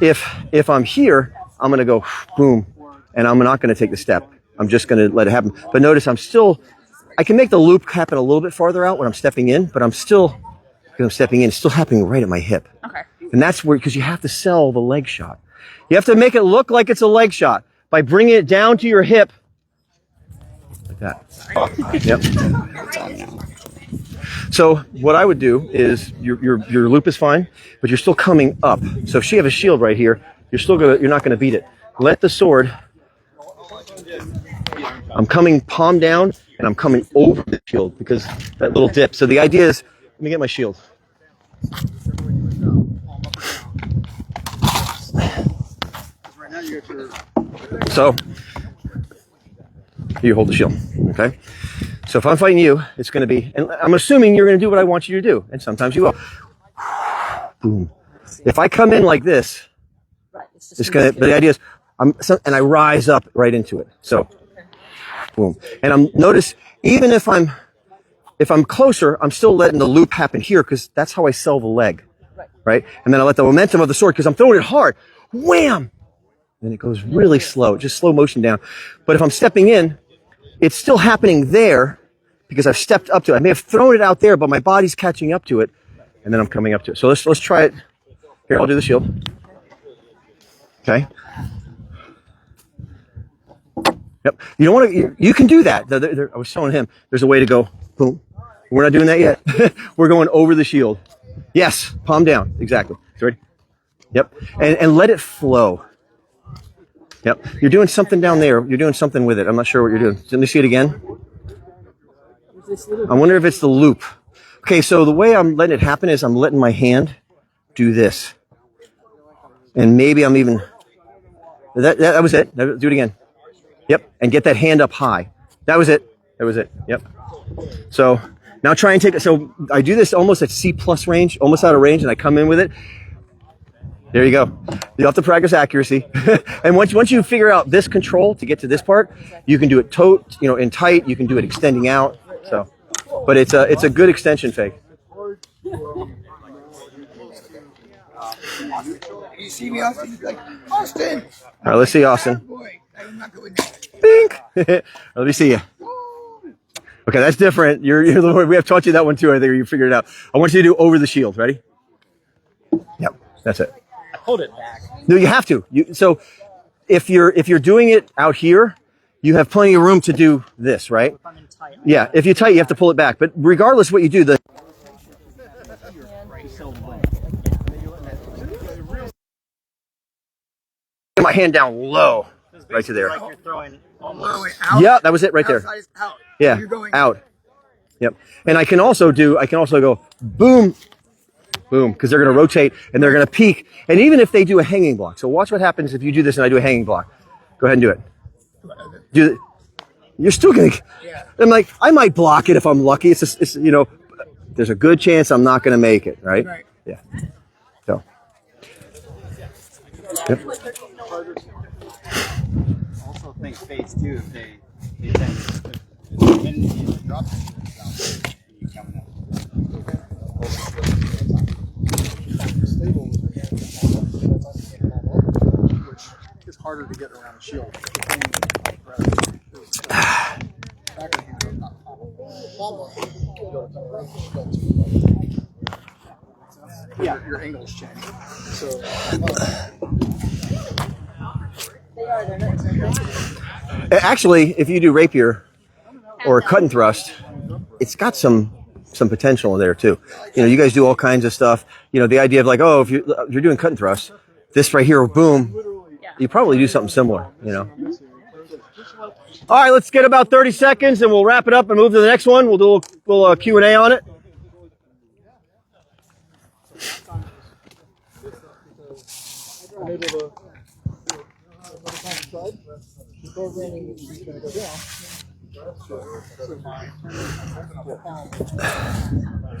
If I'm here, I'm going to go boom, and I'm not going to take the step. I'm just going to let it happen. But notice I can make the loop happen a little bit farther out when I'm stepping in, but because I'm stepping in, it's still happening right at my hip. Okay. And that's because you have to sell the leg shot. You have to make it look like it's a leg shot by bringing it down to your hip. Like that. Yep. So what I would do is your loop is fine, but you're still coming up. So if she have a shield right here, you're not gonna beat it. Let the sword. I'm coming palm down and I'm coming over the shield because that little dip. So the idea is, let me get my shield. So you hold the shield, okay? So if I'm fighting you, it's going to be, and I'm assuming you're going to do what I want you to do, and sometimes you will. Boom. If I come in like this, it's going to, the idea is, and I rise up right into it. So, boom. And notice, even if I'm closer, I'm still letting the loop happen here because that's how I sell the leg, right? And then I let the momentum of the sword, because I'm throwing it hard, wham! And it goes really slow, just slow motion down. But if I'm stepping in, it's still happening there because I've stepped up to it. I may have thrown it out there, but my body's catching up to it, and then I'm coming up to it. So let's try it. Here, I'll do the shield. Okay. Yep. You don't want to. You can do that. I was showing him. There's a way to go. Boom. We're not doing that yet. We're going over the shield. Yes. Palm down. Exactly. You ready? Yep. And let it flow. Yep. You're doing something down there. You're doing something with it. I'm not sure what you're doing. Let me see it again. I wonder if it's the loop. Okay, so the way I'm letting it happen is I'm letting my hand do this. And maybe I'm even... That was it. Do it again. Yep. And get that hand up high. That was it. That was it. Yep. So now try and take it. So I do this almost at C+ range, almost out of range, and I come in with it. There you go. You have to practice accuracy. And once you figure out this control to get to this part, you can do it in tight. You can do it extending out. So, but it's a good extension fake. You see me, Austin? He's like, Austin! All right, let's see Austin. Boy, I'm not going there. Bink. Let me see you. Okay, that's different. You're the one. We have taught you that one too. I think you figured it out. I want you to do over the shield. Ready? Yep, that's it. Hold it back. No, you have to. So if you're doing it out here, you have plenty of room to do this, right? If I'm in tight. Yeah. If you tight, you have to pull it back. But regardless what you do, get my hand down low, right to there. Like you're throwing Almost. Out. Yeah, that was it right there. Outside is out. Yeah, You're going out. Yep. And I can also go boom, boom, because they're going to rotate and they're going to peak. And even if they do a hanging block. So watch what happens if you do this and I do a hanging block. Go ahead and do it. Do it. You're still going to, I'm like, I might block it if I'm lucky. It's just, there's a good chance I'm not going to make it, right? Right. Yeah. So. Yep. Also think phase two, if they tend to when you drop it, you coming up. Which is harder to get around a shield. Yeah, your angle's changing. So Actually, if you do rapier or cut and thrust, it's got some potential in there too. You guys do all kinds of stuff. The idea of like, oh, if you're doing cut and thrust, this right here, boom, you probably do something similar. All right, let's get about 30 seconds and we'll wrap it up and move to the next one. We'll do a little Q&A on it.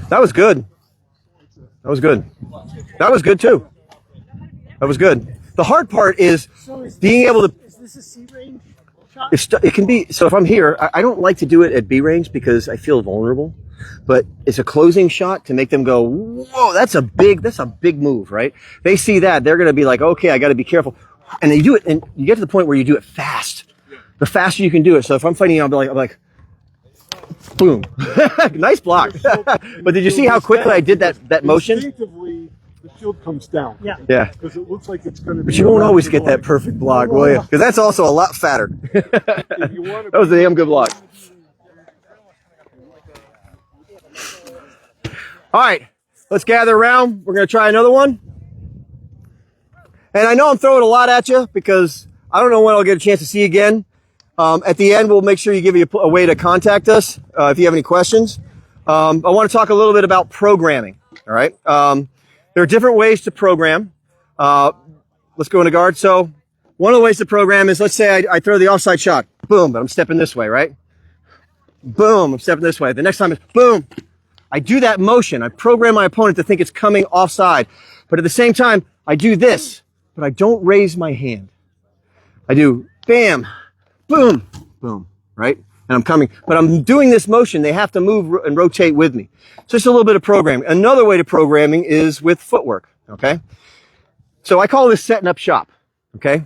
That was good. That was good. That was good too. That was good. The hard part is being able to. Is this a C range shot? It can be. So if I'm here, I don't like to do it at B range because I feel vulnerable. But it's a closing shot to make them go, whoa, that's a big move, right? They see that, they're going to be like, okay, I got to be careful. And they do it, and you get to the point where you do it fast. The faster you can do it. So if I'm fighting, I'm like, boom. Nice block. But did you see how quickly I did that motion? Instinctively, the shield comes down. Yeah. Yeah. Because it looks like it's going to be. But you won't always get that perfect block, will you? Because that's also a lot fatter. That was a damn good block. All right, let's gather around. We're going to try another one. And I know I'm throwing a lot at you because I don't know when I'll get a chance to see you again. At the end, we'll make sure you give you a way to contact us if you have any questions. I want to talk a little bit about programming. All right. There are different ways to program. Let's go into guard. So one of the ways to program is, let's say I throw the offside shot. Boom, but I'm stepping this way, right? Boom, I'm stepping this way. The next time it's boom. I do that motion. I program my opponent to think it's coming offside. But at the same time, I do this, but I don't raise my hand. I do bam, boom, boom, right? And I'm coming. But I'm doing this motion. They have to move and rotate with me. So just a little bit of programming. Another way to programming is with footwork, okay? So I call this setting up shop, okay?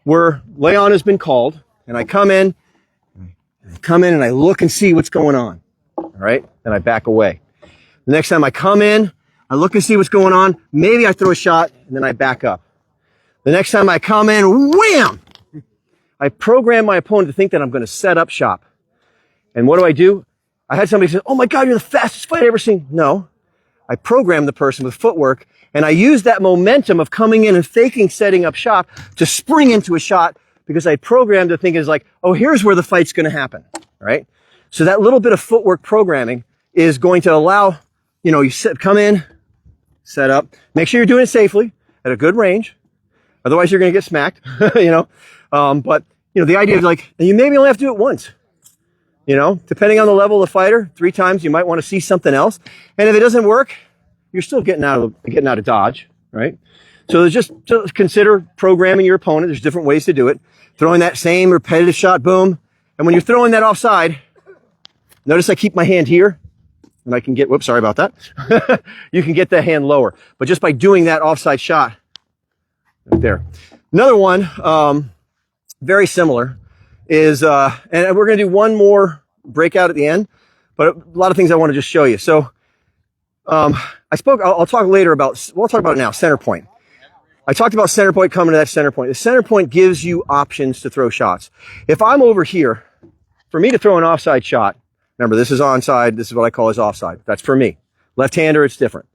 Where Leon has been called, and I come in and I look and see what's going on. All right, and I back away. The next time I come in, I look and see what's going on. Maybe I throw a shot, and then I back up. The next time I come in, wham! I program my opponent to think that I'm going to set up shop. And what do? I had somebody say, oh my God, you're the fastest fight I've ever seen. No, I program the person with footwork, and I use that momentum of coming in and faking setting up shop to spring into a shot because I programmed to think it's like, oh, here's where the fight's going to happen, right? So that little bit of footwork programming is going to allow, you come in, set up, make sure you're doing it safely at a good range. Otherwise you're going to get smacked, But, the idea is like, you maybe only have to do it once, You know, depending on the level of the fighter, 3 times you might want to see something else. And if it doesn't work, you're still getting out of dodge, right? So just consider programming your opponent. There's different ways to do it. Throwing that same repetitive shot, boom. And when you're throwing that offside, notice I keep my hand here and I can get, whoops, sorry about that. You can get the hand lower, but just by doing that offside shot right there. Another one, very similar is, and we're going to do one more breakout at the end, but a lot of things I want to just show you. So, I'll talk later about, we'll talk about it now, center point. I talked about center point, coming to that center point. The center point gives you options to throw shots. If I'm over here, for me to throw an offside shot, remember this is onside, this is what I call as offside. That's for me. Left-hander, it's different.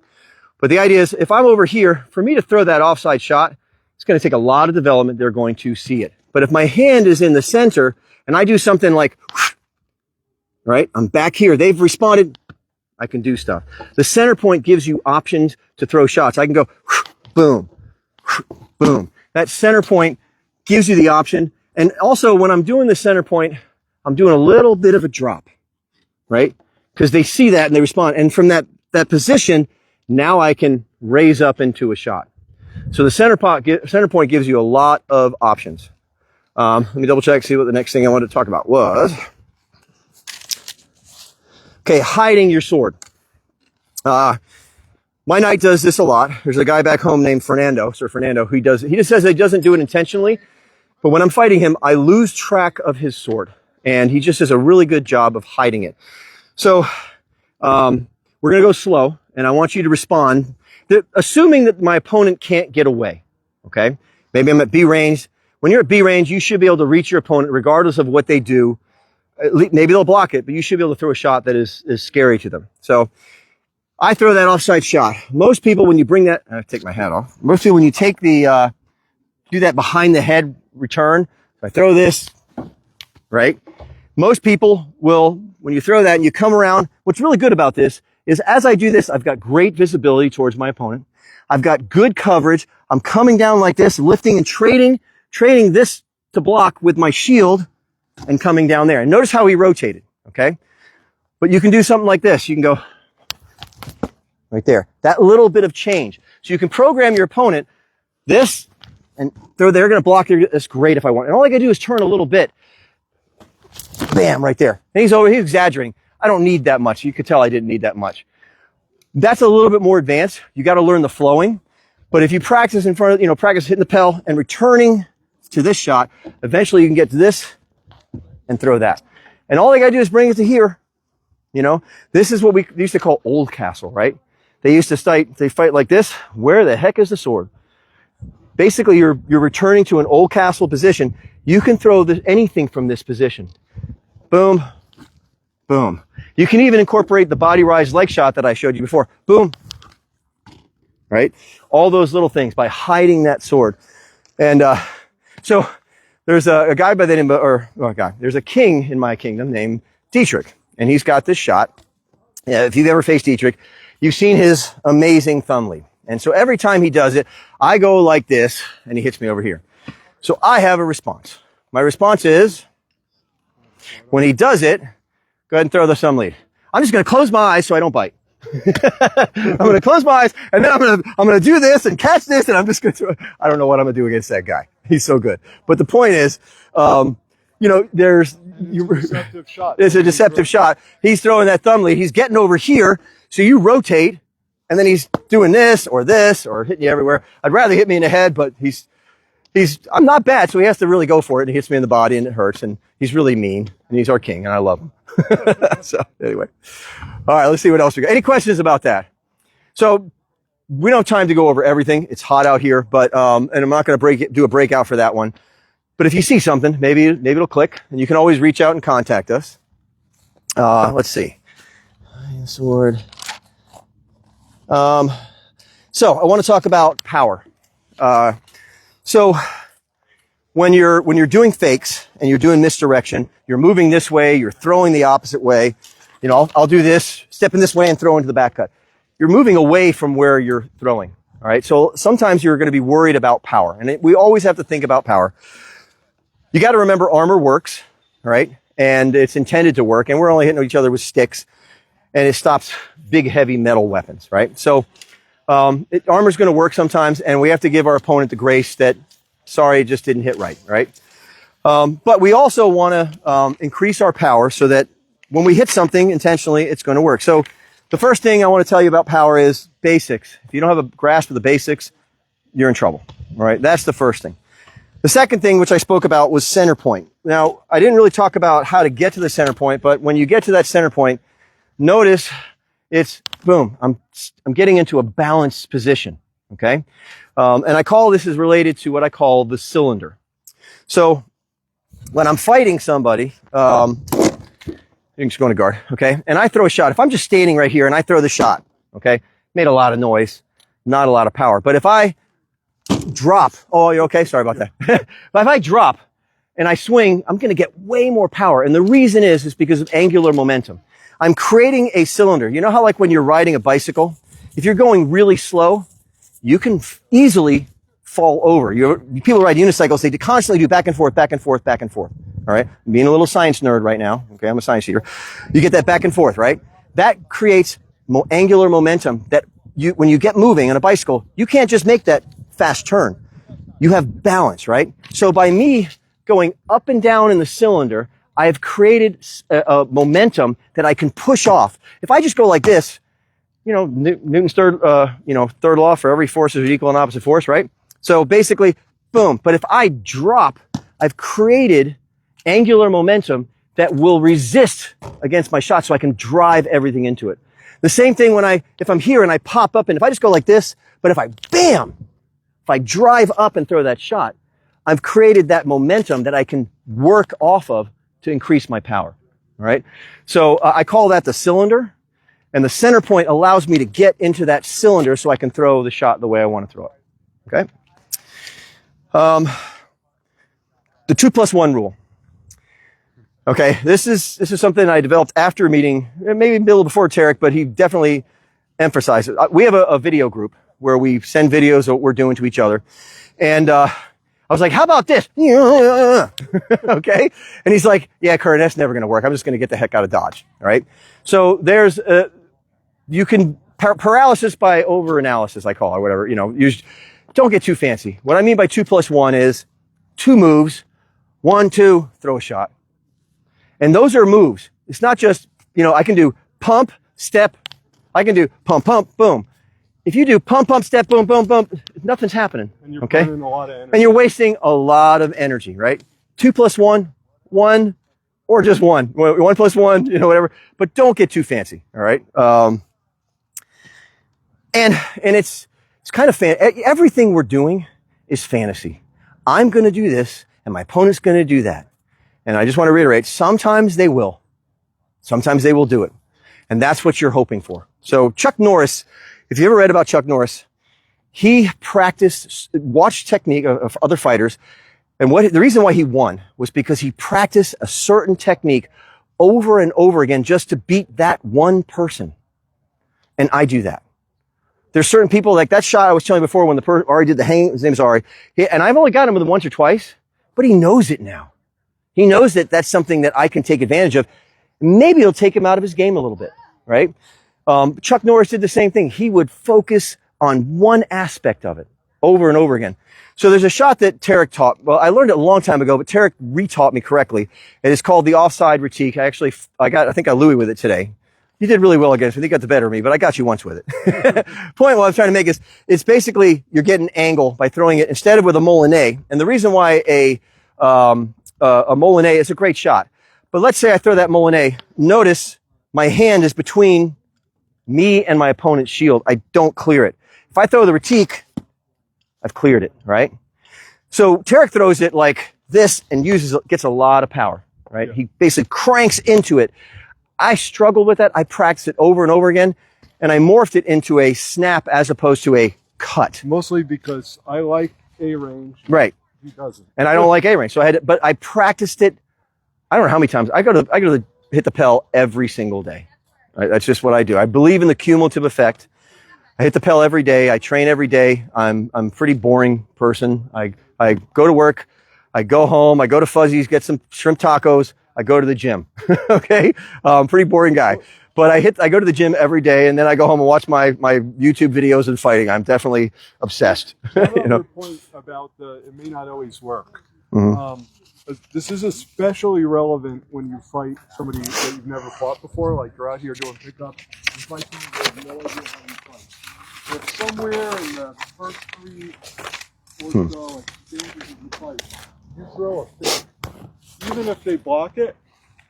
But the idea is, if I'm over here, for me to throw that offside shot, it's going to take a lot of development. They're going to see it. But if my hand is in the center and I do something like, right, I'm back here, they've responded, I can do stuff. The center point gives you options to throw shots. I can go, boom, boom. That center point gives you the option. And also when I'm doing the center point, I'm doing a little bit of a drop, right? Because they see that and they respond. And from that position, now I can raise up into a shot. So the center point gives you a lot of options. Let me double check, see what the next thing I wanted to talk about was. Okay, hiding your sword. My knight does this a lot. There's a guy back home named Fernando, Sir Fernando, who does it. He just says he doesn't do it intentionally, but when I'm fighting him, I lose track of his sword, and he just does a really good job of hiding it. So we're going to go slow, and I want you to respond, assuming that my opponent can't get away, okay? Maybe I'm at B range. When you're at B range, you should be able to reach your opponent regardless of what they do. Maybe they'll block it, but you should be able to throw a shot that is scary to them. So I throw that offside shot. Most people, when you bring that, I take my hat off. Most people, when you take the, do that behind the head return, if I throw this, right? Most people will, when you throw that and you come around, what's really good about this is as I do this, I've got great visibility towards my opponent. I've got good coverage. I'm coming down like this, lifting and trading this to block with my shield and coming down there. And notice how he rotated, okay? But you can do something like this. You can go right there. That little bit of change. So you can program your opponent this, and they're going to block it. That's great if I want. And all I got to do is turn a little bit. Bam, right there. And he's exaggerating. I don't need that much. You could tell I didn't need that much. That's a little bit more advanced. You got to learn the flowing. But if you practice in front of, practice hitting the pel and returning to this shot, eventually you can get to this and throw that. And all they got to do is bring it to here. This is what we used to call old castle, right? They used to fight like this. Where the heck is the sword? Basically, you're returning to an old castle position. You can throw anything from this position. Boom, boom. You can even incorporate the body rise leg shot that I showed you before. Boom, right? All those little things by hiding that sword. And so there's a guy by the name of, there's a king in my kingdom named Teric, and he's got this shot. If you've ever faced Teric, you've seen his amazing thumb lead. And so every time he does it, I go like this, and he hits me over here. So I have a response. My response is, when he does it, go ahead and throw the thumb lead. I'm just going to close my eyes so I don't bite. I'm going to close my eyes, and then I'm going to do this and catch this, and I'm just going to throw it. I don't know what I'm going to do against that guy. He's so good. But the point is, there's deceptive shot. It's a deceptive shot. He's throwing that thumb lead. He's getting over here, so you rotate, and then he's doing this or hitting you everywhere. I'd rather hit me in the head, but I'm not bad, so he has to really go for it, and he hits me in the body, and it hurts, and he's really mean, and he's our king, and I love him. So anyway, all right, let's see what else we got. Any questions about that? So we don't have time to go over everything. It's hot out here, but and I'm not going to do a breakout for that one. But if you see something, maybe it'll click, and you can always reach out and contact us. Let's see. Sword. So I want to talk about power. So when you're doing fakes and you're doing misdirection, you're moving this way, you're throwing the opposite way. I'll do this, stepping this way and throw into the back cut. You're moving away from where you're throwing. All right. So sometimes you're going to be worried about power, and we always have to think about power. You got to remember armor works, all right? and it's intended to work, and we're only hitting each other with sticks, and it stops big, heavy metal weapons, right? So armor's going to work sometimes, and we have to give our opponent the grace that, sorry, it just didn't hit right, right? But we also want to increase our power so that when we hit something intentionally, it's going to work. So the first thing I want to tell you about power is basics. If you don't have a grasp of the basics, you're in trouble, all right? That's the first thing. The second thing, which I spoke about, was center point. Now, I didn't really talk about how to get to the center point, but when you get to that center point, notice it's, boom, I'm getting into a balanced position, okay? And I call this is related to what I call the cylinder. So when I'm fighting somebody, you can just go into guard, okay? And I throw a shot. If I'm just standing right here and I throw the shot, okay? Made a lot of noise, not a lot of power. But if I drop, oh, you're okay? Sorry about that. But if I drop and I swing, I'm going to get way more power. And the reason is because of angular momentum. I'm creating a cylinder. You know how like when you're riding a bicycle, if you're going really slow, you can easily fall over. People ride unicycles, they constantly do back and forth, back and forth, back and forth. All right? I'm being a little science nerd right now. Okay, I'm a science teacher. You get that back and forth, right? That creates angular momentum that when you get moving on a bicycle, you can't just make that fast turn. You have balance, right? So by me going up and down in the cylinder, I have created a momentum that I can push off. If I just go like this, you know, Newton's third law for every force is equal and opposite force, right? So basically, boom. But if I drop, I've created angular momentum that will resist against my shot so I can drive everything into it. The same thing if I'm here and I pop up, and if I just go like this, but if I drive up and throw that shot, I've created that momentum that I can work off of to increase my power, all right? So I call that the cylinder, and the center point allows me to get into that cylinder so I can throw the shot the way I want to throw it, okay? The 2+1 rule. Okay, this is something I developed after a meeting, maybe a little before Teric, but he definitely emphasized it. We have a video group where we send videos of what we're doing to each other. And I was like, how about this? Okay? And he's like, yeah, Kurn, that's never going to work. I'm just going to get the heck out of Dodge. All right? So there's, you can, paralysis by overanalysis, I call it, or whatever. You know, don't get too fancy. What I mean by 2+1 is 2 moves, 1, 2, throw a shot. And those are moves. It's not just, you know, I can do pump, step. I can do pump, pump, boom. If you do pump, pump, step, boom, boom, boom, nothing's happening. And you're burning a lot of energy. And you're wasting a lot of energy, right? 2+1, 1, or just 1. 1+1, you know, whatever. But don't get too fancy, all right? And it's kind of everything we're doing is fantasy. I'm going to do this, and my opponent's going to do that. And I just want to reiterate, sometimes they will. Sometimes they will do it. And that's what you're hoping for. So Chuck Norris, if you ever read about Chuck Norris, he watched technique of other fighters. And the reason why he won was because he practiced a certain technique over and over again just to beat that one person. And I do that. There's certain people, like that shot I was telling you before when Ari did the hang, his name is Ari. And I've only got him with him once or twice, but he knows it now. He knows that that's something that I can take advantage of. Maybe it'll take him out of his game a little bit, right? Chuck Norris did the same thing. He would focus on one aspect of it over and over again. So there's a shot that Teric taught. Well, I learned it a long time ago, but Teric retaught me correctly. It is called the offside critique. I think I got Louis with it today. You did really well against me. You got the better of me, but I got you once with it. Point what I'm trying to make is, it's basically you're getting angle by throwing it instead of with a Molinet. And the reason why a Molinet is a great shot. But let's say I throw that Molinet. Notice my hand is between me and my opponent's shield. I don't clear it. If I throw the critique, I've cleared it, right? So Teric throws it like this and gets a lot of power, right? Yeah. He basically cranks into it. I struggled with that. I practiced it over and over again, and I morphed it into a snap as opposed to a cut. Mostly because I like A range. Right. He doesn't. And I don't like A range. So but I practiced it. I don't know how many times. I go to hit the Pell every single day. Right? That's just what I do. I believe in the cumulative effect. I hit the Pell every day. I train every day. I'm a pretty boring person. I go to work. I go home. I go to Fuzzy's, get some shrimp tacos. I go to the gym. Okay, pretty boring guy. But I go to the gym every day, and then I go home and watch my YouTube videos and fighting. I'm definitely obsessed. Another point about it may not always work. This is especially relevant when you fight somebody that you've never fought before, like you're out here doing pickup. You fight somebody you have no idea how you fight. If somewhere in the first 3 or so exchanges of the fight, you throw a fake, even if they block it,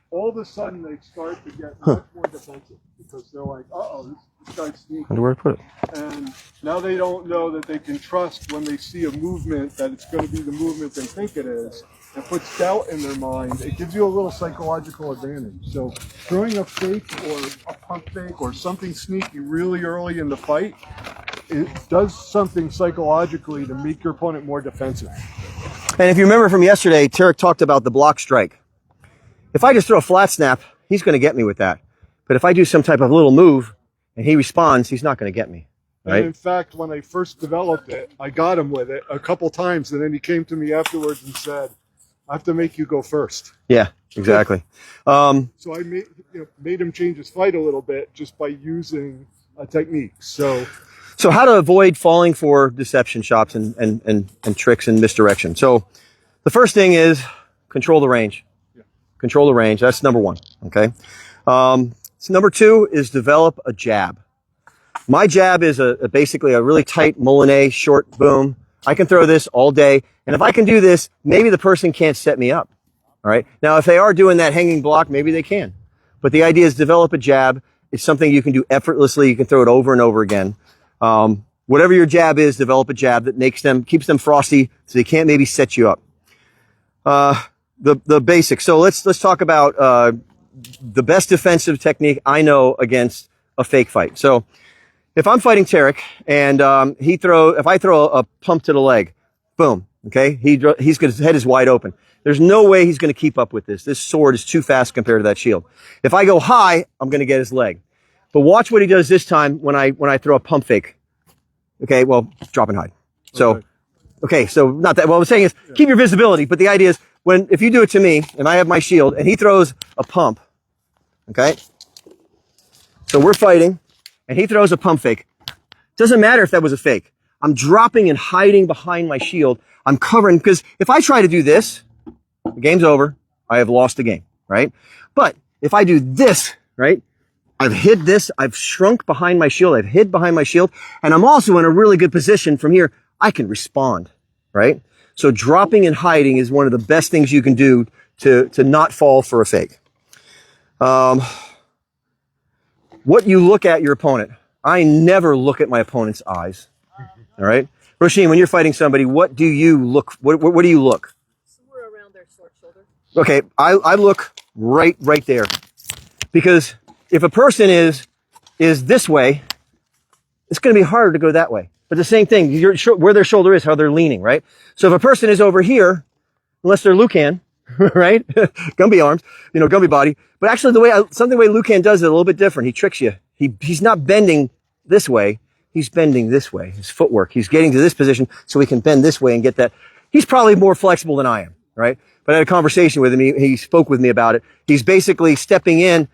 all of a sudden they start to get much more defensive because they're like, uh-oh, this guy's sneaky. I wonder where to put it. And now they don't know that they can trust when they see a movement that it's going to be the movement they think it is. It puts doubt in their mind. It gives you a little psychological advantage. So throwing a fake or a pump fake or something sneaky really early in the fight, it does something psychologically to make your opponent more defensive. And if you remember from yesterday, Teric talked about the block strike. If I just throw a flat snap, he's going to get me with that. But if I do some type of little move and he responds, he's not going to get me. Right? And in fact, when I first developed it, I got him with it a couple times, and then he came to me afterwards and said, I have to make you go first. Yeah, exactly. So I made him change his fight a little bit just by using a technique. So how to avoid falling for deception shots and tricks and misdirection. So the first thing is control the range. Control the range. That's number one. Okay. So number 2 is develop a jab. My jab is basically a really tight Molinet short boom. I can throw this all day. And if I can do this, maybe the person can't set me up. All right. Now, if they are doing that hanging block, maybe they can. But the idea is develop a jab. It's something you can do effortlessly. You can throw it over and over again. Whatever your jab is, develop a jab that keeps them frosty so they can't maybe set you up. The basics. So let's talk about the best defensive technique I know against a fake fight. So if I'm fighting Teric and if I throw a pump to the leg, boom, okay, his head is wide open. There's no way he's going to keep up with this. This sword is too fast compared to that shield. If I go high, I'm going to get his leg. But watch what he does this time when I throw a pump fake. Okay, well, drop and hide. So, okay, so not that. What I'm saying is keep your visibility, but the idea is if you do it to me and I have my shield and he throws a pump, okay, so we're fighting and he throws a pump fake. Doesn't matter if that was a fake. I'm dropping and hiding behind my shield. I'm covering, because if I try to do this, the game's over. I have lost the game, right? But if I do this, right, I've hid this, I've shrunk behind my shield, I've hid behind my shield, and I'm also in a really good position from here. I can respond, right? So dropping and hiding is one of the best things you can do to not fall for a fake. What you look at your opponent. I never look at my opponent's eyes. All right? Roisin, when you're fighting somebody, what do you look? What do you look? Somewhere around their short shoulder. Okay, I look right there. Because if a person is this way, it's going to be harder to go that way. But the same thing, where their shoulder is, how they're leaning, right? So if a person is over here, unless they're Lucan, right? Gumby arms, Gumby body. But actually the way Lucan does it a little bit different. He tricks you. He's not bending this way. He's bending this way. His footwork. He's getting to this position so he can bend this way and get that. He's probably more flexible than I am, right? But I had a conversation with him. He spoke with me about it. He's basically stepping in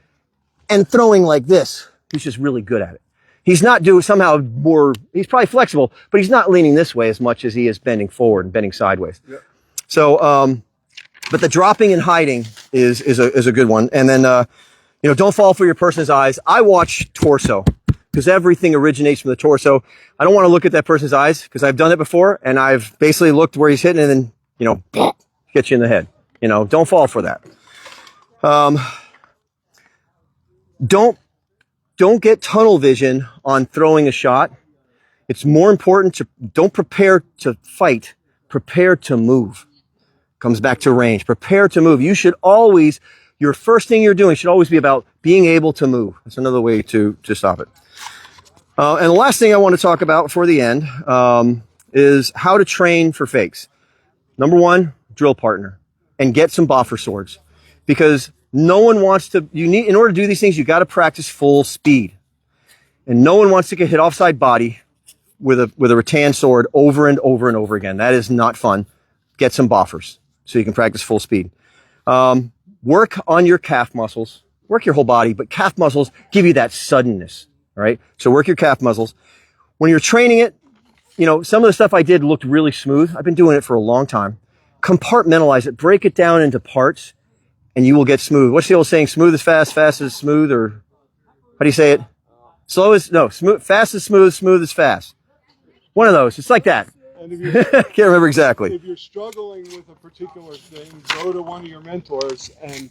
and throwing like this. He's just really good at it. He's not doing somehow more, he's probably flexible, but he's not leaning this way as much as he is bending forward and bending sideways. Yep. So, but the dropping and hiding is a good one. And then, don't fall for your person's eyes. I watch torso because everything originates from the torso. I don't want to look at that person's eyes because I've done it before and I've basically looked where he's hitting and then, get you in the head. Don't fall for that. Don't get tunnel vision on throwing a shot. It's more important don't prepare to fight, prepare to move. Comes back to range. Prepare to move. You should always, your first thing you're doing should always be about being able to move. That's another way to stop it. And the last thing I want to talk about before the end is how to train for fakes. Number 1, drill partner and get some boffer swords, because no one wants to, in order to do these things, you got to practice full speed. And no one wants to get hit offside body with a rattan sword over and over and over again. That is not fun. Get some boffers so you can practice full speed. work on your calf muscles, work your whole body, but calf muscles give you that suddenness, all right? So work your calf muscles. When you're training it, you know, some of the stuff I did looked really smooth. I've been doing it for a long time. Compartmentalize it, break it down into parts, and you will get smooth. What's the old saying? Smooth is fast, fast is smooth, or how do you say it? Slow is, no, smooth, fast is smooth, smooth is fast. One of those. It's like that. And if you Can't remember exactly. If you're struggling with a particular thing, go to one of your mentors and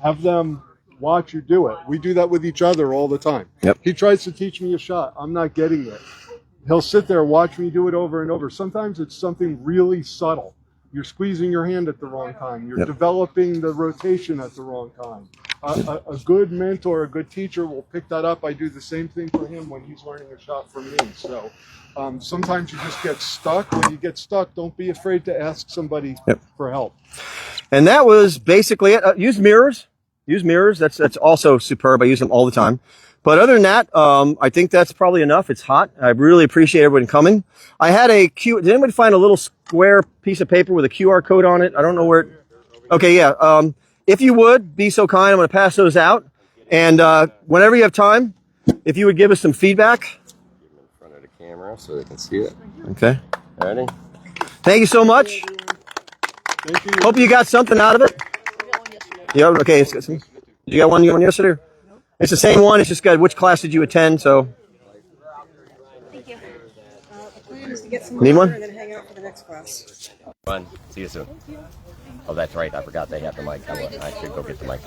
have them watch you do it. We do that with each other all the time. Yep. He tries to teach me a shot. I'm not getting it. He'll sit there, watch me do it over and over. Sometimes it's something really subtle. You're squeezing your hand at the wrong time. You're developing the rotation at the wrong time. A good mentor, a good teacher will pick that up. I do the same thing for him when he's learning a shot from me. So sometimes you just get stuck. When you get stuck, don't be afraid to ask somebody for help. And that was basically it. Use mirrors. Use mirrors. That's also superb. I use them all the time. But other than that, I think that's probably enough. It's hot. I really appreciate everyone coming. I had did anybody find a little square piece of paper with a QR code on it? I don't know where okay, yeah. If you would, be so kind, I'm going to pass those out. And whenever you have time, if you would give us some feedback. In front of the camera so they can see it. Okay. Ready? Thank you so much. Thank you. Hope you got something out of it. Yeah, okay. You got one yesterday? It's the same one. It's just got which class did you attend, so. Thank you. The plan is to get some Need one? and then hang out for the next class. Fun. See you soon. Oh, that's right. I forgot they have the mic. I should go get the mic.